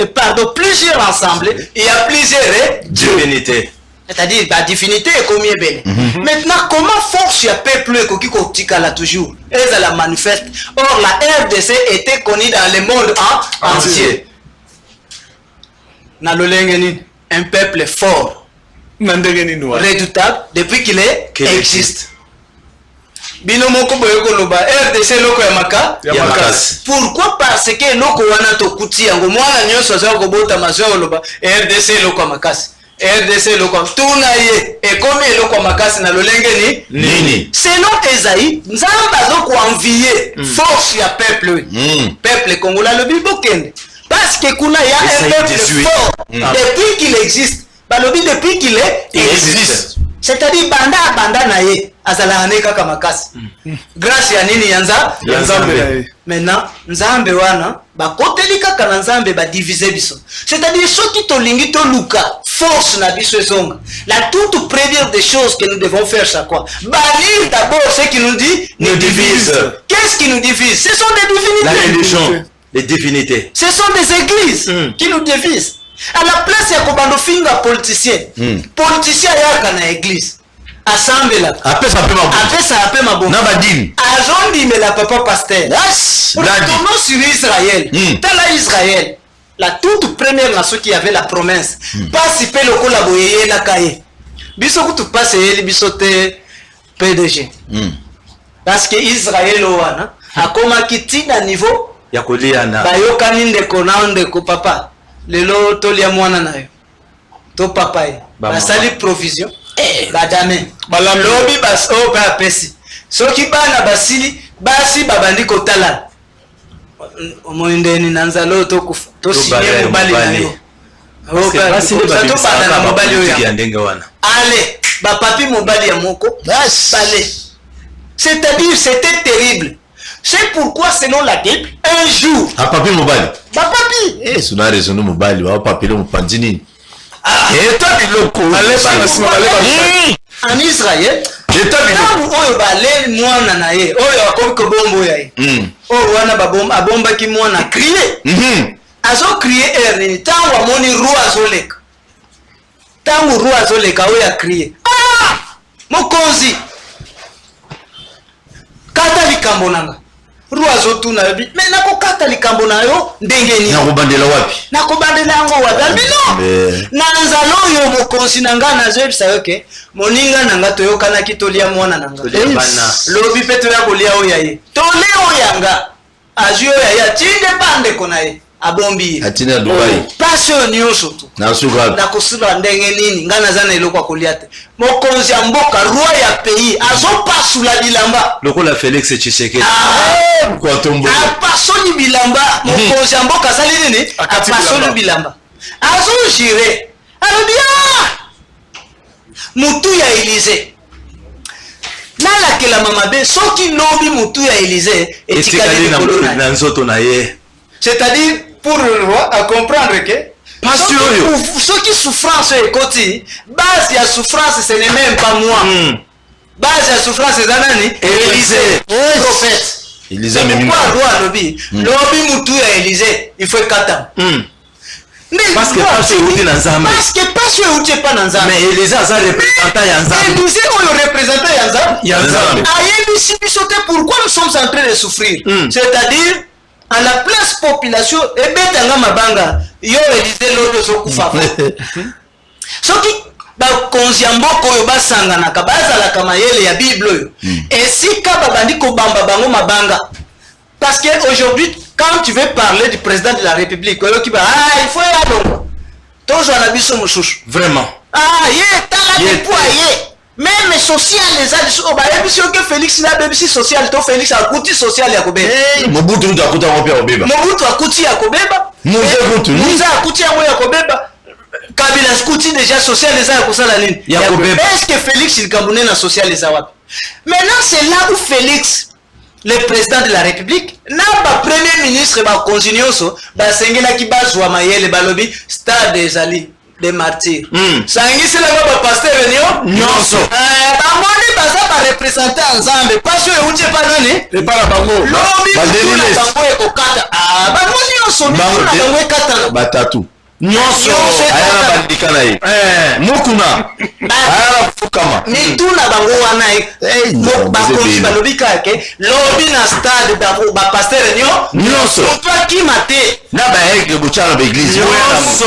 plusieurs ensembles, il y a plusieurs divinité. C'est-à-dire, la divinité est comme belle. Maintenant, comment force y a peuple qui kotika là toujours? Et ça la manifeste. Or, la RDC était connue dans le monde entier. Nalolengeni, un peuple fort. Redoutable depuis qu'il existe. Binomoko boyoko loba RDC loko ya makasi. Pourquoi? Parce que loko wana to kuti yango mwana nyoso za ko bota mazo loba RDC loko ya makasi. RDC loko tuna ye e comme loko ya makasi na lolenge nini? Selon Esaïe, nzamba zo ko envier force ya peuple. Peuple congolais le bibokende. Parce que kuna ya un peuple fort depuis qu'il existe. Balobi depuis qu'il existe. C'est-à-dire banda na ye azala aneka kama makasi. Grâce ya nini yanza? Nzambe. Maintenant nzambe wana bakoteli kaka na nzambe ba diviser biso. C'est-à-dire soki to lingi to luka force na biso ezonga. La toute première des choses que nous devons faire c'est quoi? Bannir d'abord ce qui nous dit nous divise. Qu'est-ce qui nous divise? Ce sont des divinités. La religion, les divinités. Ce sont des églises qui nous divisent. À la place ya kobando finga politicien. Politicien yaka na église. Assemble là. Après ça peut mabon. Na badine. Ajondi mais la papa pasteur. Retournons sur Israël. Tala Israël. La toute première nation qui avait la promesse. Pas si pe loko la boyeye na kaye. Biso kutu passe yeli biso te PDG. Parce que Israël wana akoma kitina niveau ya koliana. Bayokani ndeko na ndeko papa. Lelo tolia mwana nayo to papa ye basali provision badame lobi bas o pa pesi soki bana basili basi babandi kotala omoindeni nanzalo to kufa to sinye mobali nayo basi to bana mobali oya ndenge wana ale ba papi mobali ya moko bale. C'est-à-dire c'était terrible. C'est pourquoi selon la Bible un jour papi mobali papi suna raison mobali wa papi le mpanzini en Israël oyo bale mwana na ye oyo akomi kobombo ya ye oyo wana abombaki mwana crie azo crie ernini ntango amoni roi azoleka oyo acrie mokonzi kata likambo nanga Ruazo tuna yobi mais nakokata likambo na yo ndenge ni nakobandela wapi yango wapi na nzalo yo mokonzi nanga na zebisa yoke moninga nanga toyokana kitolia mwana nanga lobi peto ya kolia oya ye tole oyanga azio ya ya tinde bande kona ye abombi atina Dubai passion nyonso tu na suka na kusiba ndenge nini ngana zana eloko kolia te mokonzi ya mboka roi ya pays azopasula bilamba lokola Félix Tshisekedi kwa tombo apasoli bilamba mokonzi ya mboka sali nini apasoli bilamba azojire alobia mutu ya Élysée nala balakela mama be soki lobi mutu ya Élysée etikali likolo na nzoto na ye. c'est-à-dire pour le roi à comprendre que soki souffrance ekoti base ya souffrance ce n'est même pas moi. Base ya souffrance eza nani? Élysée prophète. Élysée même roi lobi mutu ya Élysée il faut kata. Parce que pas euti na Nzambe. Parce que pas euti pas na Nzambe. Mais Élysée a représentant ya Nzambe. Élysée oyo représentant ya Nzambe. Ayebisi biso te pourquoi nous sommes en train de souffrir. C'est-à-dire à la place population ebetanga mabanga yo Élysée lodo zokufa. Soki bakonzi ya mboka oyo basanganaka bazalaka mayele ya Bible oyo esika babandi kobamba bango mabanga. Parce que aujourd'hui quand tu veux parler du président de la République, il faut y aller. Toujours à la vraiment. Ah, même social les a que Félix n'a pas social, to Félix a coûté social ya Kobe. Mobutu a coûté à Obeba. Mobutu a coûté à Kobeba. Moussa a coûté à Kobeba. Kabila a coûté déjà social les a pour ça la ligne. Est-ce que Félix il Camerounais na social les a wapi? Maintenant c'est là où Félix le président de la République n'a pas premier ministre ba konzinyoso ba sengela ki bazwa mayele balobi stade des ali des martyrs sangisi la ba pasteur nyonso bamoni baza ba représenter Nzambe parce que uche pa nani le para bango lobi bango ekokata bamoni nyonso bango ekata batatu nyonso ayana bandika na ye mukuna ayana fukama mituna bango wana bakonzi balobi kake lobi na stade ba pasteur nyonso toi qui mate na ba aigle bochana ba église nyonso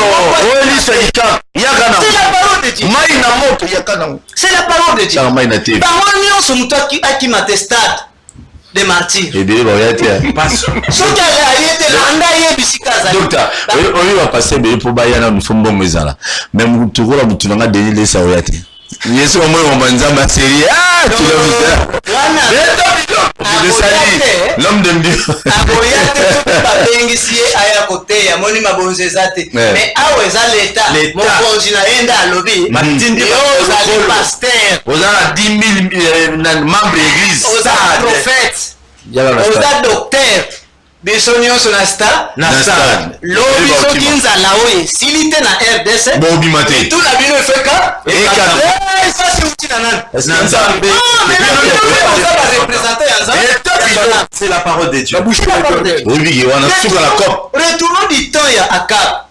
olisa ika yakana c'est la parole de Dieu mai na moto yakana c'est la parole de Dieu mai na te bango nyonso mutu aki mate stade des martyrs et bien ba yate passe soki ayete landa yebisika za docteur oyo va passer be pour bayana mfumbo mwezala même tukola mutu nga Denis Lesa oyate yesu omwe mbanzamba série tu l'as vu wana je salue l'homme de Dieu aboyate babengisi aya kote ya moni mabonze zate mais awe za l'état mokonzi na enda alobi matindi yo za pasteur ozala 10 000 membres église oza prophète oza docteur biso nyonso na stade lobi soki nzala oyo esili te na RDC bobima te tuna bino efeka esasi uti na nani na Nzambe c'est la parole de Dieu oui wana suka la cop retournons du temps ya Akab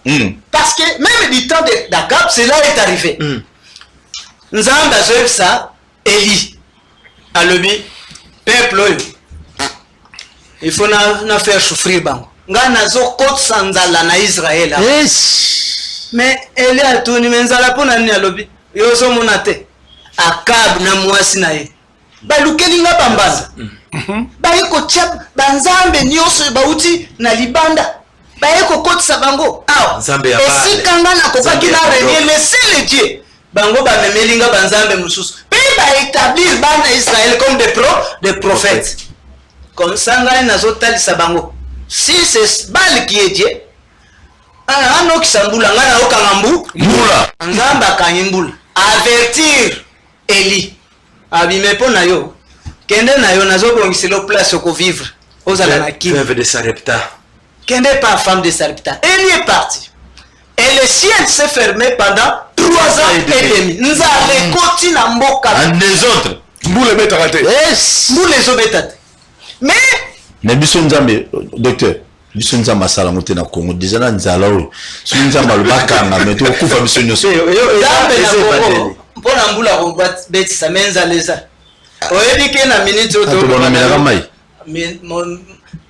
parce que même du temps d'Akab cela est arrivé Nzambe azoyebisa Eli alobi peuple oyo il faut na faire souffrir bango nga nazokotisa nzala na Israël mais Eli atuni menzala mpona nini alobi yo ozomona te Akab na mwasi na ye balukeli nga bambanza baye kotia banzambe nyonso bauti na libanda baye kokotisa bango awa esika nga nakokaki na renier le seul Dieu bango bamemeli nga banzambe mosusu mpe baétablir bana Israël comme des prophètes comme ça ngai nazotalisa bango si c'est Baal qui est Dieu anokisa mbula ngai naokanga mbula nzambe akangi mbula avertir Eli abime mpo na yo kende na yo nazobongisela place okovivre ozala na kimi veuve de Sarepta kende pas femme de Sarepta Eli est parti et le ciel s'est fermé pendant 3 ans et demi nzala ekoti na mboka les autres mbula ebetaka te mbula ezobeta te mais biso Nzambe docteur biso Nzambe asala ngo te na Congo déjà na nzala oyo soki Nzambe alobakanga mais tokufa biso nyonso Nzambe na Congo mpona mbula kobetisa me nzala eza oyebi ke na minute otobonamelaka mai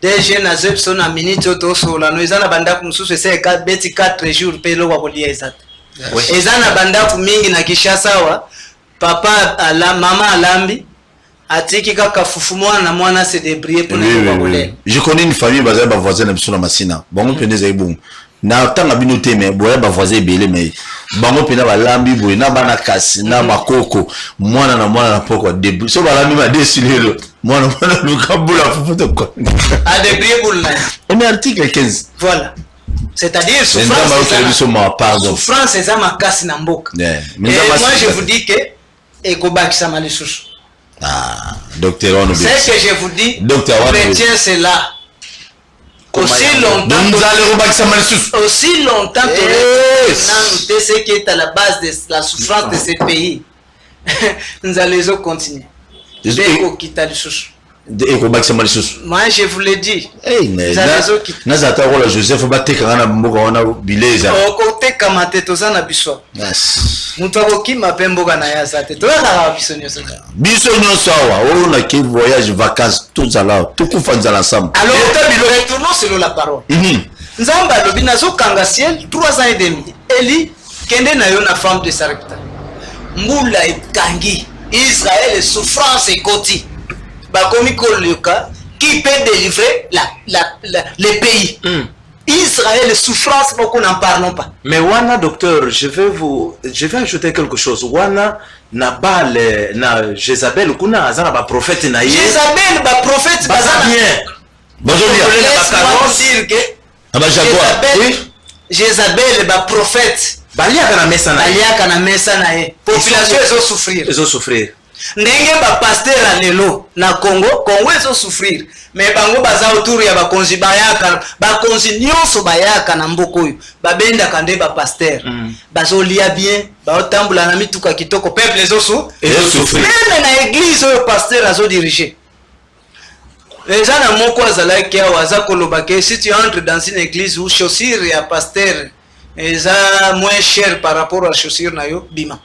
DG nazo biso na minute oyo tosolano eza na bandako mosusu esa beti 4 jours mpe eloko kolia eza te eza na bandako mingi na Kinshasa awa papa mama alambi atiki kaka fufu mwana mwana se débrouiller pour na kolela je connais une famille bazali ba voisin na biso na Masina bango pene za ibungu na tanga bino te mais boya ba voisin ebele mais bango pena balambi boye na bana kasi na makoko mwana na poko débrouiller so balambi ba décider mwana lukabula fufu to ko a débrouiller pour là mais article 15 voilà c'est-à-dire souffrance eza makasi na mboka et moi je vous dis que ekobakisa malisusu Ah, docteur, on C'est ce que je vous dis. Docteur, chrétien, c'est là. Aussi longtemps ce qui est à la base de la souffrance de ces pays. Nous allons continuer. Moi, je vous l'ai dit. Joseph voyage vacances tous alors ensemble. Alors retournons selon la parole. Nzamba lobi nazokanga ciel 3 ans et demi. Eli kende na yo na femme de Sarepta. Mbula ekangi Israël souffrance et koti. Bakomi koloka qui peut délivrer les pays. Israël souffrance, beaucoup n'en parlons pas. Mais wana docteur, je vais ajouter quelque chose. Wana na bale na Jézabel kuna azana ba prophète na ye. Jézabel ba prophète bazana bien. Bonjour dire que Jézabel ba prophète baliaka na mesa na ye. Population ezo souffrir. Ndenge ba pasteur lelo na Congo ezo souffrir. Mais bango baza autour ya bakonzi bayaka bakonzi nyonso bayaka na mboko oyo babenda kande ba pasteur bazolia bien baotambula na mituka kitoko peuple ezo souffrir. Même na église oyo pasteur azo diriger. Les gens na moko azalaki aza koloba ke si tu entres dans une église où chaussures ya pasteur eza moins cher par rapport à chaussures na yo bima.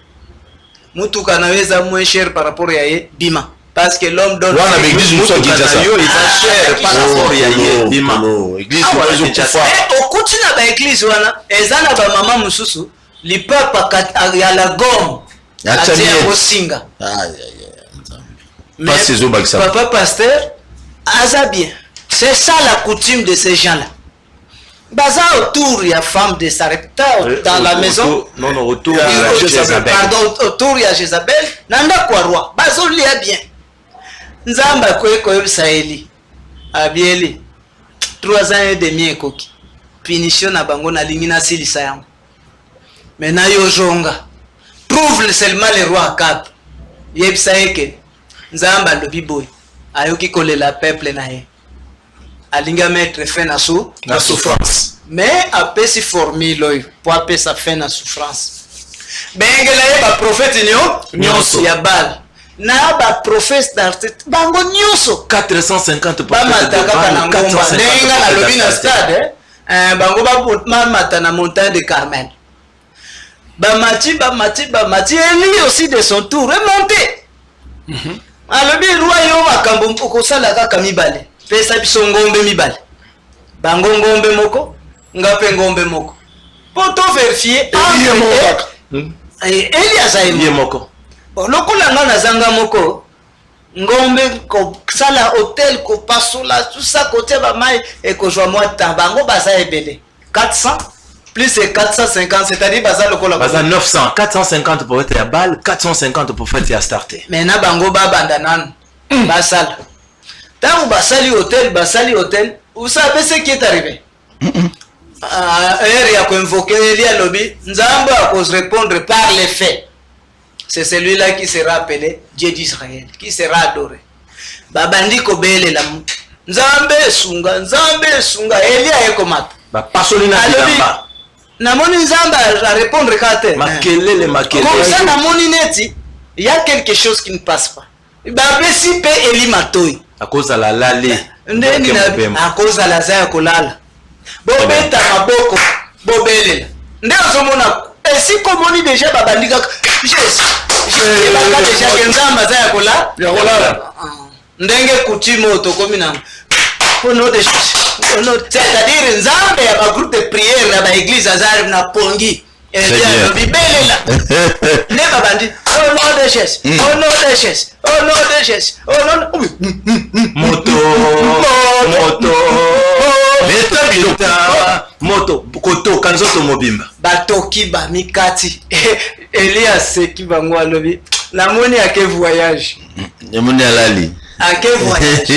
Mutuka na weza moins cher par rapport à ye bima. Parce que l'homme donne l'église nous sommes cher par rapport à ye bima. Église au continent ba église wana ezana ba mama mususu li papa ya la gomme atia osinga. Mais papa pasteur aza bien. C'est ça la coutume de ces gens-là. Baza autour ya femme de Sarepta dans la maison. Non, autour ya Jézabel. Pardon, autour ya Jézabel. Nanda kwa roi. Bazo lia bien. Nzamba kweko yebisa Eli. Abieli. 3 ans et demi ekoki. Punition na bango na lingi na silisa yango. Maintenant yo jonga. Prouve seulement le roi Akab. Yebisa eke. Nzamba lobi boy. Ayoki kolela peuple na ye. Alinga mettre fin na souffrance. Mais après si formule pour appeler sa fin na souffrance. Bengela ye ba prophète nyonso ya Baal. Na ba prophète d'Artet bango nyonso 450 ba mataka na ngomba ndenga na lobi na stade bango ba mata na montagne de Carmel. Ba mati Eli aussi de son tour remonté. Alobi roi yo makambo mpoko sala kaka mibale. Pesa biso ngombe mibale. Bango ngombe moko, ngape ngombe moko. Pour to vérifier Elias aye moko. Lokola nga na zanga moko ngombe ko sala hôtel ko pasola tout ça côté ba mai et ko joa moi temps bango baza ebele 400 plus de 450 c'est-à-dire baza lokola baza 900 450 pour être à balle 450 pour faire starter. Mais na bango ba banda nan basala. Tant basali hôtel, vous savez ce qui est arrivé? Il y a convoqué Elia Lobby, Nzamba à cause répondre par les faits. C'est celui-là qui sera appelé Dieu d'Israël, qui sera adoré. Babandi Kobele la Nzambe sunga, Elia Ekomat. Pasolina Nzamba. Namoni Nzamba à répondre kate. Makelele. Comme ça Namoni Neti, il y a quelque chose qui ne passe pas. Babé si pe Eli Matoy. À cause de la lale. À cause de la zaya kolala. Bobeta maboko, bobelela. Nde ozomona esi komoni déjà babandika. Déjà que Nzamba zaya kolala. Ndenge kutimo tokomi na. Ono de c'est-à-dire Nzamba ya ba groupe de prière na ba église azari na pongi. Et bien bibelela. Ne babandi. Oh non de Jésus. Oh non de Jésus. Oh non de Jésus. Oh non. Moto koto kanzoto mobimba batoki ba mikati Elias qui va moi lobi la moni a que voyage yamoni alali a que voyage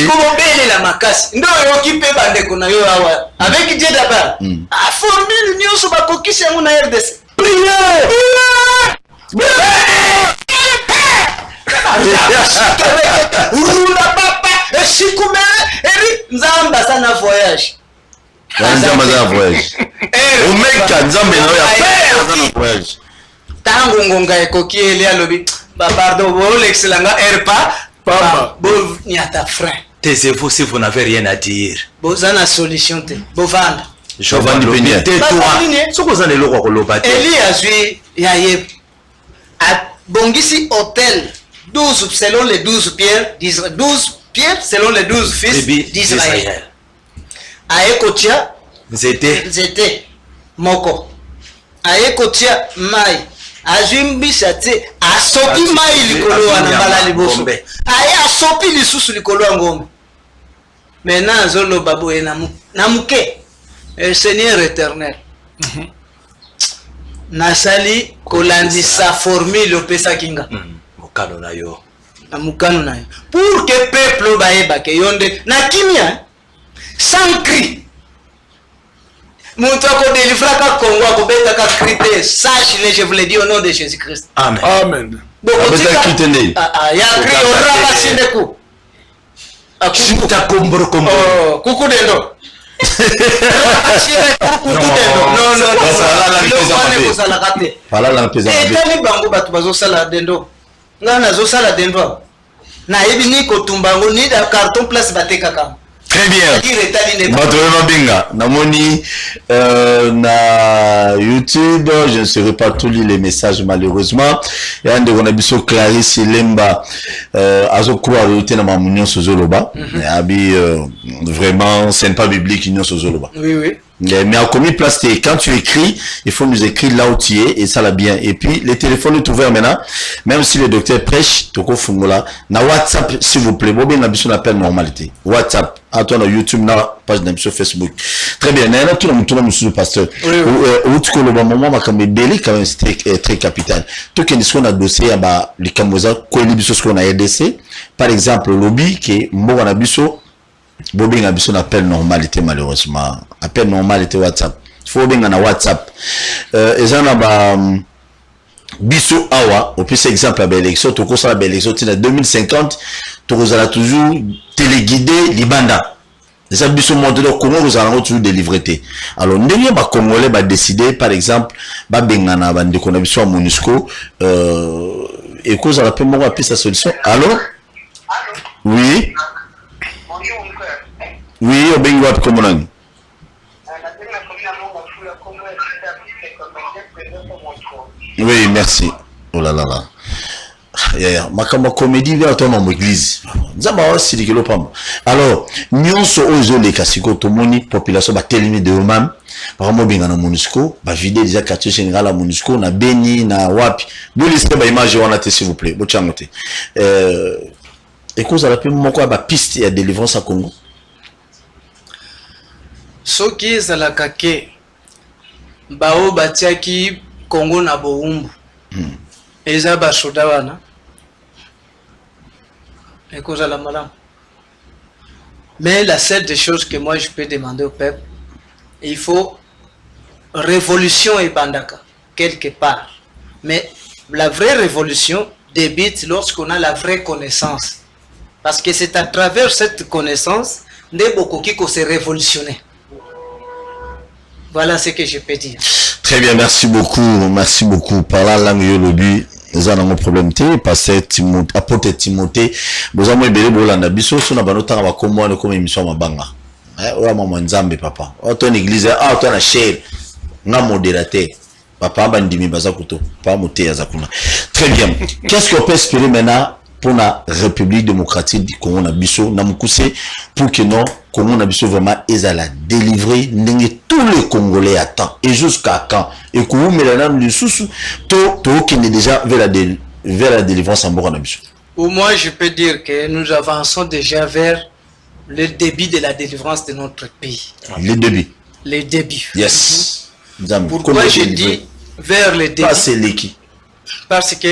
comment belle la makasi ndo yoki pe bande kona yo awa avec Dieu d'abord a formule nyonso ba kokisi yango na RDC prière Rula papa, Shikumere, Eri, Nzamba sana voyage. Nzamba za voyage. Omeka Nzamba na ya voyage. Tango ngonga ekoki elia lobi, pardon, bo l'excellent erpa, papa, bo nyata frein. Taisez-vous si vous n'avez rien à dire. Bo zana solution te, bo vanda. Je vais vous dire, tais-toi. Ce que vous avez le roi Kolobate. Eli azui ya yeb. Bongisi hôtel 12 selon les 12 pierres d'Israël. 12 pierres selon les 12 fils d'Israël. Aekotia Zete Moko. Aekotia Mai. Azimbi Sate. Asopi Mai likolo wana mbala liboso. Ae asopi lisusu likolo ngombe. Maintenant zolo babo e namuke. Seigneur éternel. Nasali kolandisa formule opesa kinga. Mukano na yo. Mukano na yo. Pour que peuple baeba ke yonde na kimia sans cri. Muntu ako délivrer ka Congo ako beta ka crité. Sache-le, je vous le dis au nom de Jésus-Christ. Amen. Amen. Abeta kitende. Ya cri on raba sindeku. Akuta kombro kombo. Oh, kuku dendo. Voilà la pesa. Etali bango batu bazosala dendo. Nga nazosala dendo. Na yebi ni kotumbango ni da carton place batekaka. Très bien. Bato Binga. Namoni na YouTube, je ne saurais pas tous les messages malheureusement. Et un de on a biso Clarisse Lemba azoku a rejouté na mamunion sozoloba. Abi vraiment c'est pas biblique union sozoloba. Oui oui. Mais à commis place, quand tu écris, il faut nous écrire là où tu es et ça l'a bien. Et puis, les téléphones sont ouverts maintenant. Même si le docteur prêche, toko fungola. Na WhatsApp, s'il vous plaît. Bon, bien, on appelle normalité. WhatsApp. À toi, na YouTube, na page sur Facebook. Très bien. Na tout le monde, monsieur le pasteur. Ou tu connais le moment, ma comme délit, quand même, c'est très capital. Tout ce qu'on a dossier, bah, les camosa, quoi, les bisous, ce qu'on a RDC. Par exemple, le lobby, qui est bon, on a bisous. Bobing a besoin d'appel normalité malheureusement. Appel normalité WhatsApp. Faut bien na WhatsApp. Et ça na ba biso awa. Au plus exemple à l'élection, tout ça la élection en 2050, tout ça toujours téléguidé libanda. Et ça biso monter le Congo vous allez toujours délivrer. Alors ndenge ba Congolais ba décider par exemple ba bengana ba ndeko na biso MONUSCO et cause à la paix mo appeler sa solution. Allô? Oui. Oui, au Benguat comme on Oui, merci. Oh là là là. Ma comédie vient à toi dans l'église. Alors, nous sommes les Kassiko, tout le monde, population, va téléminer de eux-mêmes. Par exemple, bien à MONUSCO, va vider déjà quartier général à MONUSCO, na Beni, na Wapi. Vous laissez ma image, on a s'il vous plaît. Vous changote. Et cause à la paix, mon quoi, ba piste et délivrance à Congo. Soki ezalaka ke bao batiaki Congo na boumbu eza basoda wana ekozala malamu. Mais la seule des choses que moi je peux demander au peuple, il faut révolution et bandaka quelque part. Mais la vraie révolution débute lorsqu'on a la vraie connaissance. Parce que c'est à travers cette connaissance que Bokoki se révolutionner. Voilà ce que je peux dire. Très bien, merci beaucoup. Merci beaucoup. Par là, langue lobby, nous avons un problème. Pasteur Timothée, apôtre Timothée, nous avons un bébé bolanda. Biso, sur la banota, on va comment comme émission mabanga. Ouais, maman Nzambe, papa. Autant église, autant la chair, n'a modérateur. Papa, bandimi bazakuto, pas moté azakuna. Très bien. Qu'est-ce qu'on peut espérer maintenant pour la République démocratique du Congo na biso na mukuse pour que non Congo na biso vraiment ezala délivrer tous les Congolais à temps et jusqu'à quand et que vous mettez le sous to qui est déjà vers la délivrance en Congo na biso. Pour moi je peux dire que nous avançons déjà vers le début de la délivrance de notre pays. Le début. Le début. Yes. Pourquoi je dis vers le début? C'est l'équipe. Parce que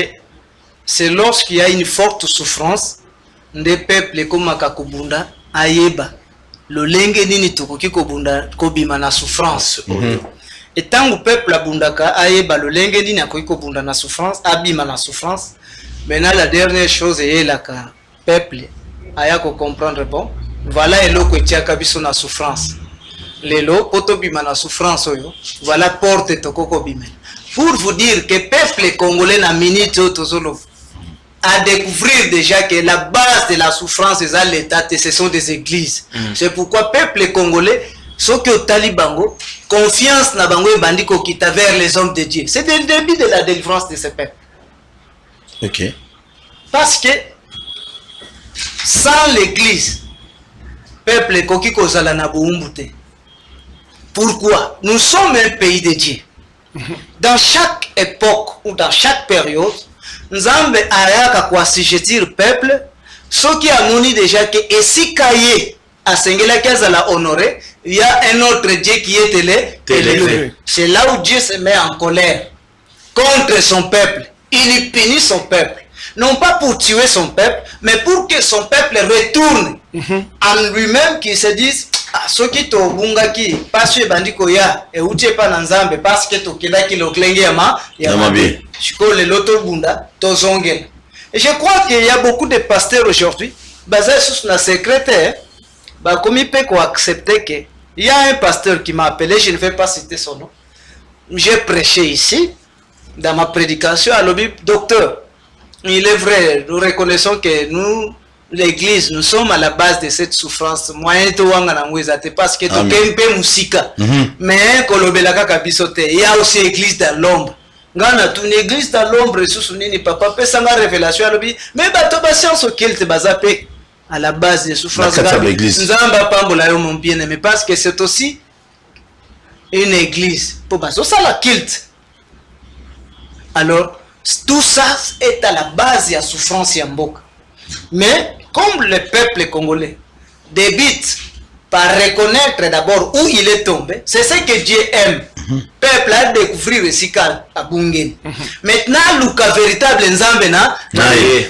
c'est lorsqu'il y a une forte souffrance des peuples comme Makakubunda, Ayeba, le lenge nini tukoki kobunda kobima na souffrance. Et tant que le peuple abundaka Ayeba, le lenge nini akoki kobunda na souffrance, abima na souffrance, Maintenant, la dernière chose est le peuple. Aya ko comprendre bon. Voilà eloko etiaka biso na souffrance. Lelo poto bima na souffrance oyo. Voilà porte tokoko bimela. Pour vous dire que peuple congolais na minute tozolo à découvrir déjà que la base de la souffrance est à l'état et ce sont des églises. C'est pourquoi peuple congolais, ce que au Talibango, confiance na bango et bandiko kita vers les hommes de Dieu. C'est le début de la délivrance de ce peuple. Ok. Parce que sans l'église, peuple koki kozala na buumbute. Pourquoi? Nous sommes un pays de Dieu. Dans chaque époque ou dans chaque période, Nzambe ayaka kwa assujettir peuple, ce qui a moni déjà que esi kaye à Sengela Kazala honoré, il y a un autre Dieu qui est élevé. C'est là où Dieu se met en colère contre son peuple. Il punit son peuple. Non pas pour tuer son peuple, mais pour que son peuple retourne en lui-même, qui se dise ce qui to bunga ki parce que bandiko ya et utie pa na Nzambe parce que to kenda ki lo klenge ya mabe chiko le loto bunda to zongela. Et je crois qu'il y a beaucoup de pasteurs aujourd'hui basés sur la secrétaire bah comme il peut accepter que il y a un pasteur qui m'a appelé, je ne vais pas citer son nom, j'ai prêché ici dans ma prédication à l'objet docteur. Il est vrai, nous reconnaissons que nous, l'église, nous sommes à la base de cette souffrance. Moyen to wanga na mwezate parce que to kempe musika. Mais kolobelaka kabisote. Il y a aussi église dans l'ombre. Ngana tu une église dans l'ombre sous nini papa pesa nga révélation alobi. Mais bato ba science occulte bazape à la base des souffrances. Nzamba pambola yo mon bien-aimé parce que c'est aussi une église pour baso ça la culte. Alors tout ça est à la base de la souffrance yamboka. Mais comme le peuple congolais débute par reconnaître d'abord où il est tombé, c'est ce que Dieu aime. Le peuple a découvert ici à Bungen. Maintenant, le véritable Nzambe na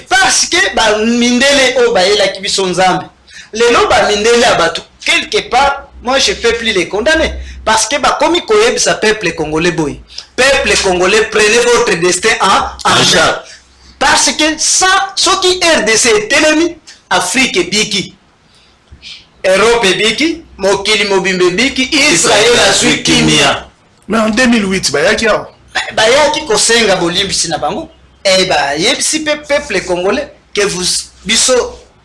parce que ba mindele o ba ela kibiso Nzambe. Les no ba mindele abatu quelque part, moi je peux plus les condamner parce que ba komi koyeb sa peuple congolais boy. Peuple congolais, prenez votre destin en charge. Parce que sans ce qui RDC est ennemi, Afrique est biki, Europe est biki, Mokili Mobimbe biki, Israël a su kimia. Mais en 2008, bayaki yao. Bayaki kosenga bolimbi sinabango. Eh bah yebisi peuple congolais que vous biso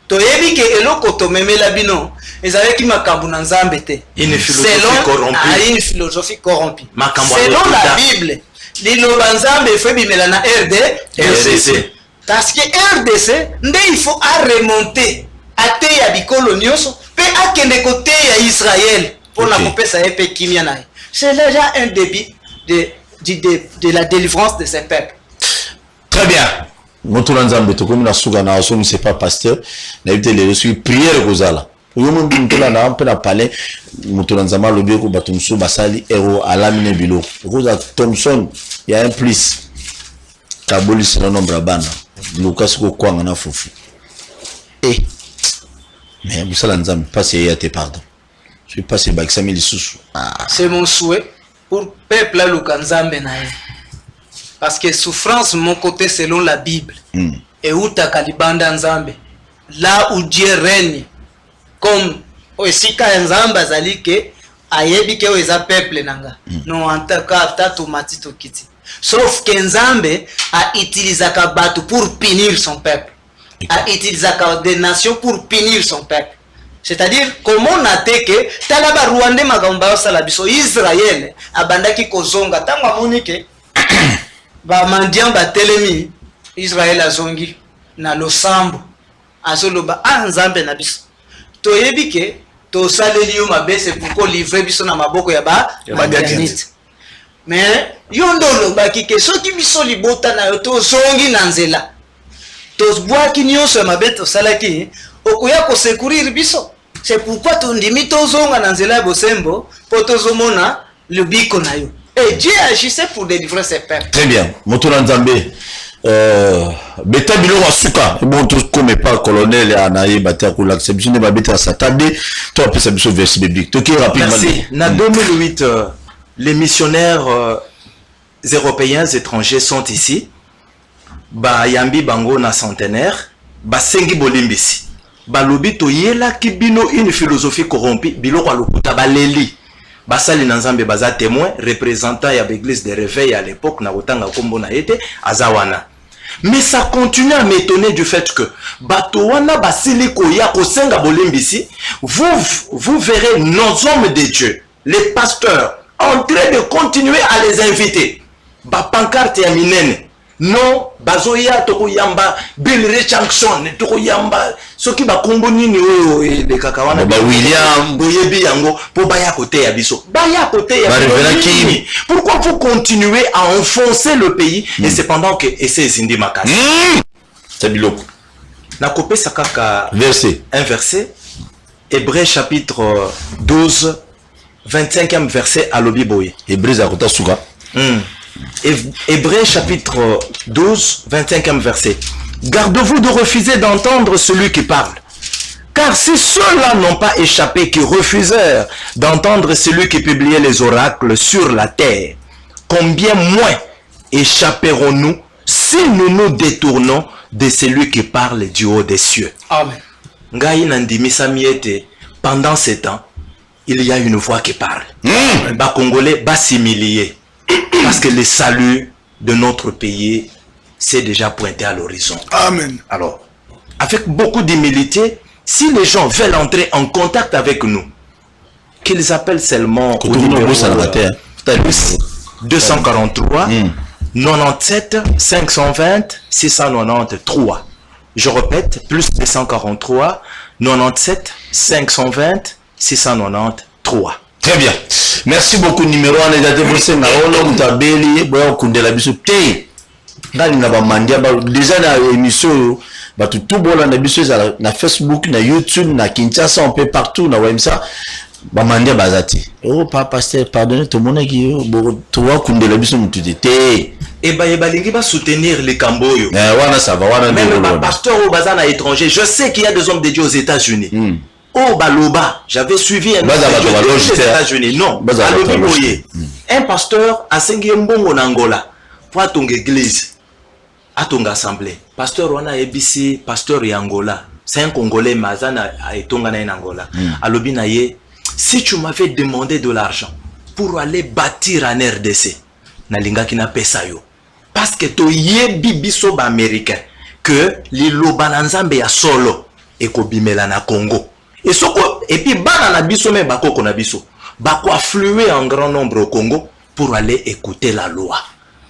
toyebi ke eloko tomemela bino ezalaki makambo na Nzambe te. Une philosophie corrompue. Une philosophie corrompue. Selon la Bible, liloba Nzambe faut bimela na RDC. Parce que RDC, il faut remonter à Teya Bikolo Nyonso, puis à Kende côté à Israël pour la couper ça et Kimia. C'est déjà un début de la délivrance de ces peuples. Très bien. Motola Nzambe to comme na suga na so c'est pas pasteur, na éviter les suis prière kozala. Yo mo mtola na mpe na parler Motola Nzambe lobi ko batumso basali ero alamine bilo. Rosa Thompson, il y a un plus. Kaboli c'est le nombre bana. Lucas ko kwanga na fufu. Eh. Mais Mousala Nzambe passe ya te pardon. Je suis passé ba examiner sous. C'est mon souhait pour peuple la Lukanzambe na. Parce que souffrance mon côté selon la Bible. Et où ta kalibanda Nzambe. Là où Dieu règne comme osika Nzambe azali ke ayebi ke weza peuple nanga. Non antaka tatomati to kiti. Sauf que Nzambe a utilisé Kabatu pour punir son peuple. A utilisé des nations pour punir son peuple. C'est-à-dire, comment on a dit que Talaba Rwanda Magamba Salabiso Israël a bandaki kozonga tanga monike ba mandian ba telemi Israël a zongi na losambo azoloba Nzambe na biso. Toyebi ke to saleli yo mabe c'est pour livrer biso na maboko ya ba Madianite. Mais yondolo baki ke soki biso libota na yo to zongi na nzela to bwaki nyonso mabeto salaki okuya ko secourir biso. C'est pourquoi ton ndimi to zonga na nzela bosembo poto zomona le biko na yo. Et Dieu agissait pour délivrer ses peuples. Très bien. Motola Nzambe beta bilo wasuka bon tout comme pas colonel anaye bata ko l'acception de babeta satade to apesa biso verset biblique. To ki rapidement. Merci. Na 2008 les missionnaires européens étrangers sont ici. ba yambi bango na centenaire ba sengi bolimbisi ba lobi to yela kibino une philosophie corrompue biloko lokuta baleli basali na nzambe baza témoin représentant ya l'église de réveil à l'époque na botanga kombo na été azawana. Mais ça continue à m'étonner du fait que Batowana Basiliko Yako Senga Bolimbisi, vous verrez nos hommes de Dieu, les pasteurs, en train de continuer à les inviter. Ba pancarte ya minene. Non, Bazoya Tokoyamba, Bill Richardson, Tokoyamba, Soki ba kombo nini oyo de kakawana ba William Boyebi yango po baya côté ya biso. Baya côté ya biso. Pourquoi vous continuez à enfoncer le pays et cependant que essaie zindi makasi. C'est biloko. Na kopé sakaka verset. Un verset Hébreux chapitre 12 25e verset à l'Obiboye. Hébreux akota suka. Hébreux chapitre 12, 25e verset. Gardez-vous de refuser d'entendre celui qui parle. Car si ceux-là n'ont pas échappé, qui refusèrent d'entendre celui qui publiait les oracles sur la terre, combien moins échapperons-nous si nous nous détournons de celui qui parle du haut des cieux? Amen. Ngai nandimisa miete, pendant ces temps, il y a une voix qui parle. Ba Congolais, ba similier. Parce que le salut de notre pays s'est déjà pointé à l'horizon. Amen. Alors, avec beaucoup d'humilité, si les gens veulent entrer en contact avec nous, qu'ils appellent seulement au numéro 243 97 520 693. Je répète, plus 243 97 520 693. Très bien. Merci beaucoup. Numéro 1 déjà développé na olo mutabeli boya kundela biso te. Ndani na ba mandia ba déjà na émission ba tout bola na biso na Facebook, na YouTube, na Kinshasa, on peut partout na Wemsa. Ba mandia bazati. Oh papa pasteur, pardonnez tout mon qui bo toi kundela biso mutude te. Et bah balingi ba soutenir les Camboyo. Wana ça va wana même ba pasteur au bazana étranger. Je sais qu'il y a des hommes de Dieu aux États-Unis. Oh Baloba, j'avais suivi un aux États-Unis. Non, un pasteur à Sengiembongo en Angola, pour ton église, à ton assemblée. Pasteur Wana Ebisi, pasteur Angola, c'est un Congolais Mazana à Etongana en Angola. À Lobinaye, si tu m'avais demandé de l'argent pour aller bâtir un RDC, Nalinga qui n'a pas ça yo. Parce que tu y bibiso américain que l'Ilobananzambe ya solo et Kobimela na Congo. Et puis, bana biso me bako na biso. Bako affluer en grand nombre au Congo pour aller écouter la loi.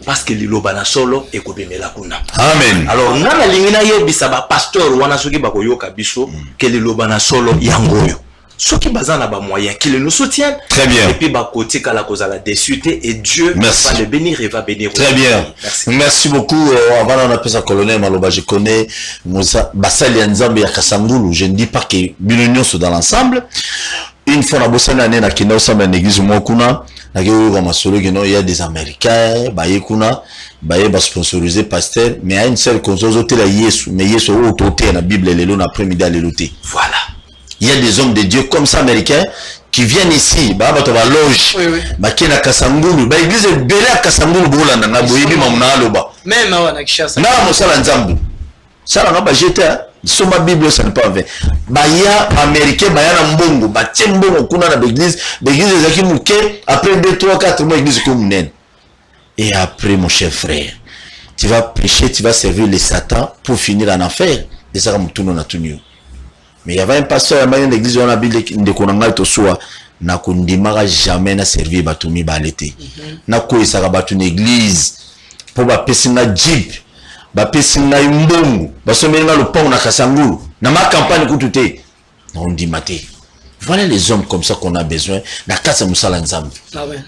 Parce que l'ilo bana solo et kobimela kuna. Amen. Alors, nana lingina yebisa ba pasteur wana soki bako yoka biso que l'ilo bana solo yangoyo. Soki bazana ba moyen qu'ils nous soutiennent. Très bien. Et puis bako tika la cause à la désuété et Dieu va le bénir et va bénir. Très bien. Merci. Merci beaucoup. Avant on appelle ça colonel Maloba, je connais Basali Nzambe ya Kasangulu. Je ne dis pas que Bilonion sont dans l'ensemble. Une fois la bossane année na kina osamba na église mokuna, na keyo ba masolo kino il y a des américains, ba yekuna, ba ye ba sponsoriser pasteur, mais à une seule cause autre la Yesu, mais Yesu autoté na Bible lelo na après-midi leloté. Voilà. Il y a des hommes de Dieu comme ça américains qui viennent ici, bah bato ba loge, bah qui na Kasangulu, bah église belé à Kasangulu bolanda na boyibi mamuna loba. Même à Kishasa. Na mosala nzambu. Ça na ba jeter sur ma Bible ça ne pas vrai. Bah ya américain bah ya na mbongo, bah tiembongo kuna na l'église ezaki muke après 2 3 4 mois église comme nen. Et après mon cher frère, tu vas pécher, tu vas servir les Satan pour finir en enfer. Et ça comme tout non a tout mieux. Mais il y avait un pasteur à l'église on a Bible de konanga to soa na kundimaka jamais na servir batumi balete. Na ko isaka batu na église pour ba pesinga jeep, ba pesinga mbongo, ba somenga le pont na Kasangulu. Na ma campagne kutute. On dit maté. Voilà les hommes comme ça qu'on a besoin na kasa musala nzambe.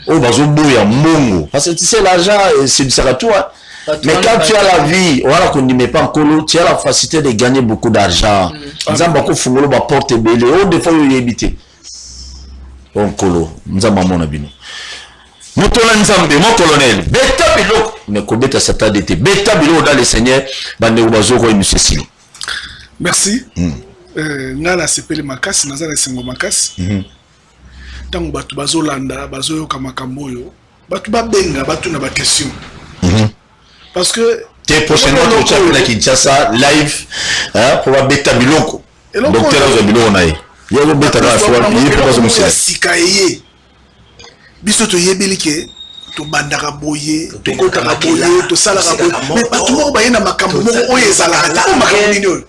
Oh bazo boya mbongo parce que tu sais l'argent c'est ça toi. Mais quand tu as la vie, voilà qu'on n'y met pas en colo, tu as la facilité de gagner beaucoup d'argent. Nzamba ko fungolo ba porte belé, oh des fois il habité. On colo, nzamba mona bino. Motola nzambe, mon colonel, beta bilo, mais kobeta sata d'été, beta bilo dans le Seigneur, bande obazo ko monsieur Sili. Merci. Ngala sepele makasi, nazala sengo makasi. Tango batu bazo landa, bazo yoka makambo yo, batu ba benga, batu na ba question. Parce que T'es prochainement tu vas la Kinshasa live pour la bêta biloko. Docteur Zabilo Naï. Il y a le bêta dans la foi, il y a pas de monsieur. Sikaye. Biso to yebeli ke to bandaka boye, to kotaka boye, to salaka boye. Mais pas tout le monde ba na makambo moko oyo ezala ta makambo nini oyo.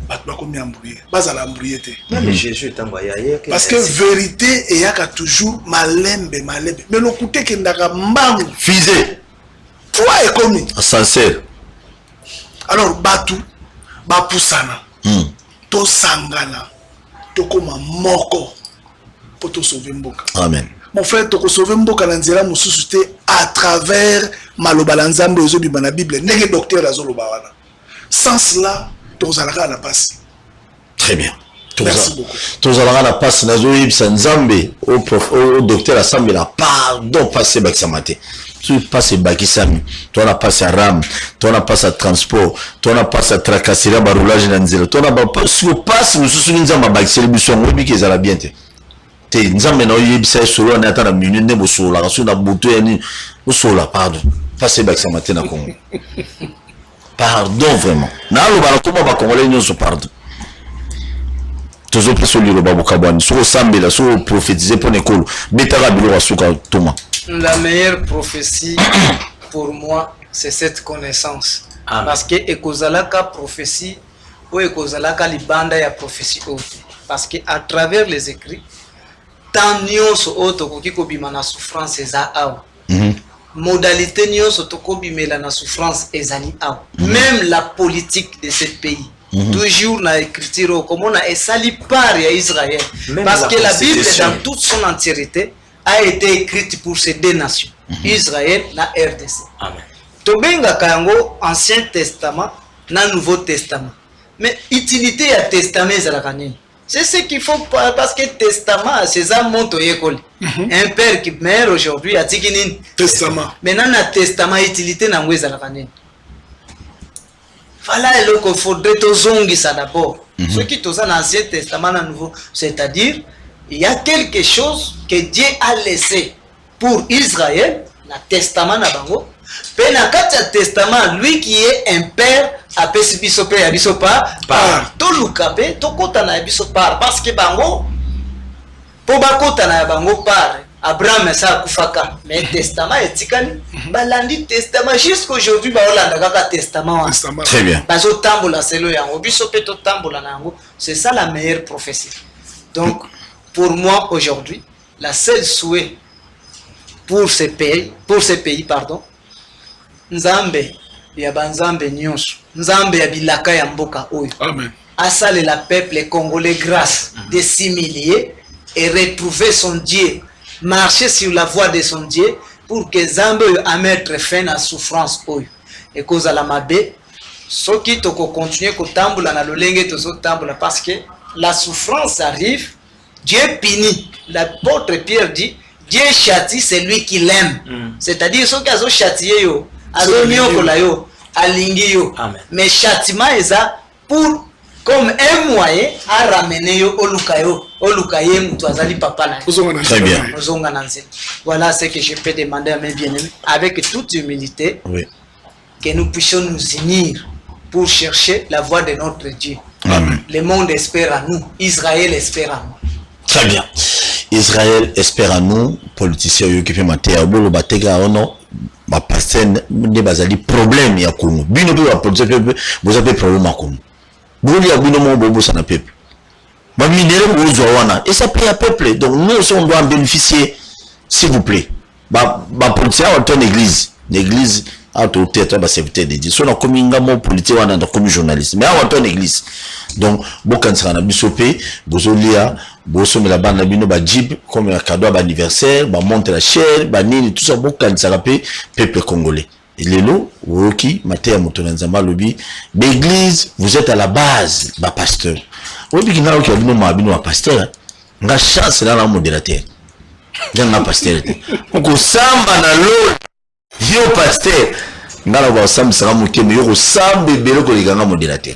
Bato bakomi embrouillé. Bazala embrouillé te. Même Jésus est envoyé. Parce que vérité eyaka toujours malembe. Mais le côté que ndaka mbangu Fisé. toi est commis. Sincère. Alors batu ba pusana. To sangana. To koma moko. Pour te sauver mboka. Amen. Mon frère, tu peux sauver mboka na nzela mususu te à travers maloba nzambe ozobi na Bible. Nenge docteur azoloba wana. Sans cela, tu zalaka na passe. Très bien. Merci beaucoup. Tous allons la passe na zoïb sanzambe au docteur Assemblée la pardon passer baksamate. Tu passes bakisami, toi na passe à ram, toi na passe à transport, toi na passe à tracasserie ba roulage na nzela. Toi na pas sur passe nous sous nzamba bakiseli biso ngobi ki ezala bien te. Te nzambe na yebisa solo na ata na minute ne bosola rasu na buto ya ni bosola pardon. Passer baksamate na Congo. Pardon vraiment. Na lo ba ko ba congolais nyonso pardon. Toujours plus le babo kabani sur sambela sur prophétiser pour l'école betara bilo asuka toma. La meilleure prophétie pour moi c'est cette connaissance. Amen. Parce que ekozalaka prophétie ou ekozalaka libanda ya prophétie autre. Parce que à travers les écrits tant nyonso auto koki kobima na souffrance eza awa. Modalité nyonso tokobimela na souffrance ezali awa. Même la politique de ce pays. Toujours na écriture comme on a esali par ya Israël. Même parce que la Bible dans toute son entièreté a été écrite pour ces deux nations, Israël na RDC. Amen. Tobenga kango Ancien Testament na Nouveau Testament. Mais utilité ya testament ezalaka nini? C'est ce qu'il faut parce que testament c'est ça monto yekoli. Un père qui meurt aujourd'hui a tiki nini? Testament. Maintenant na testament utilité na ngo ezalaka nini? Voilà le qu'il faudrait tozongi ça d'abord. Ce qui est dans l'Ancien Testament à nouveau, c'est-à-dire il y a quelque chose que Dieu a laissé pour Israël, le testament na bango. Puis dans le testament, lui qui est un père a pesi biso pe ya biso par to lukabe to kota na biso par parce que bango po ba kota na bango par Abraham ça kufaka mais testament etikani balandi testament jusqu'aujourd'hui ba olanda kaka testament. Très bien. Bazo tambola selo yango biso pe to tambola nango, c'est ça la meilleure prophétie. Donc pour moi aujourd'hui, la seule souhait pour ces pays pardon, Nzambe ya banzambe nyonso, Nzambe ya bilaka ya mboka oyo. Amen. Asale la peuple congolais grâce de s'humilier et retrouver son Dieu, marcher sur la voie de son Dieu pour que Nzambe a mettre fin à souffrance oyo. Et cause à la mabe, soki toko continuer ko tambola na lolenge tozo tambola parce que la souffrance arrive, Dieu punit. L'apôtre Pierre dit Dieu châtie celui qui l'aime. C'est-à-dire ceux qui ont châtié yo, azo yo, alingi yo. Mais châtiment est ça pour comme un moyen à ramener yo olukaye mutu azali papa na. Très bien. Voilà ce que je peux demander à mes bien-aimés avec toute humilité. Oui. Que nous puissions nous unir pour chercher la voie de notre Dieu. Amen. Le monde espère à nous, Israël espère à nous. Très bien. Israël espère à nous, politiciens occupés matéria bolo batega ono ba pasteur ne bazali problème ya Congo. Bino pe ba politiciens vous avez problème à Congo. Boli ya bino mo bobo sana peuple. Ba minere mo wana et ça paye à peuple. Donc nous on doit en bénéficier s'il vous plaît. Ba politiciens ont une l'église a autorité ba serviteur de Dieu. So na kominga mo politique wana na komi journaliste. Mais a une église. Donc bokansana bisope bozolia boso me la bande bino ba jib comme un cadeau d'anniversaire ba monte la chair ba nini tout ça bokansana pe peuple congolais. Et lelo woki matea mutonanzama lobi l'église vous êtes à la base ba pasteur. Obi kina oki bino ma bino pasteur nga chance là na modérateur. Nga pasteur. Ko samba na lo yo pasteur ngala ba samba sera muteme yo samba belo ko liganga modérateur.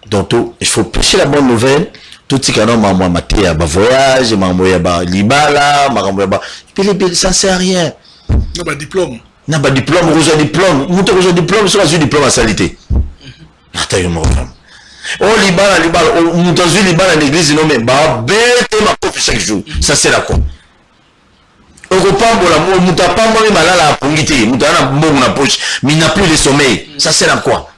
Donc il faut prêcher la bonne nouvelle. Tout ce qui est mambo matéria ba voyage, mambo ya ba libala, mambo ya ba puis ça sert à rien. Non ba diplôme. n'a pas diplôme, rejoint diplôme, muto rejoint diplôme, sur un diplôme à salité. Attends, mon frère. Oh, Liban, muto zu Liban à l'église, non mais bah bête ma coffre chaque jour. Ça c'est la quoi. Okopambola, muta pambola malala à pongité, muta na bon na poche, mais il n'a plus de sommeil. Ça c'est la quoi.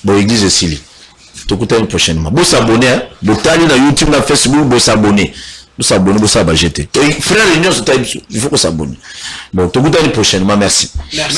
Bon, église de Sili. Une prochainement. Vous s'abonner, hein? Vous allez sur YouTube, sur Facebook, vous s'abonner. Vous s'abonner, vous s'abonner. Frère, il faut qu'on s'abonne. Bon, tout le monde prochainement, merci. Merci.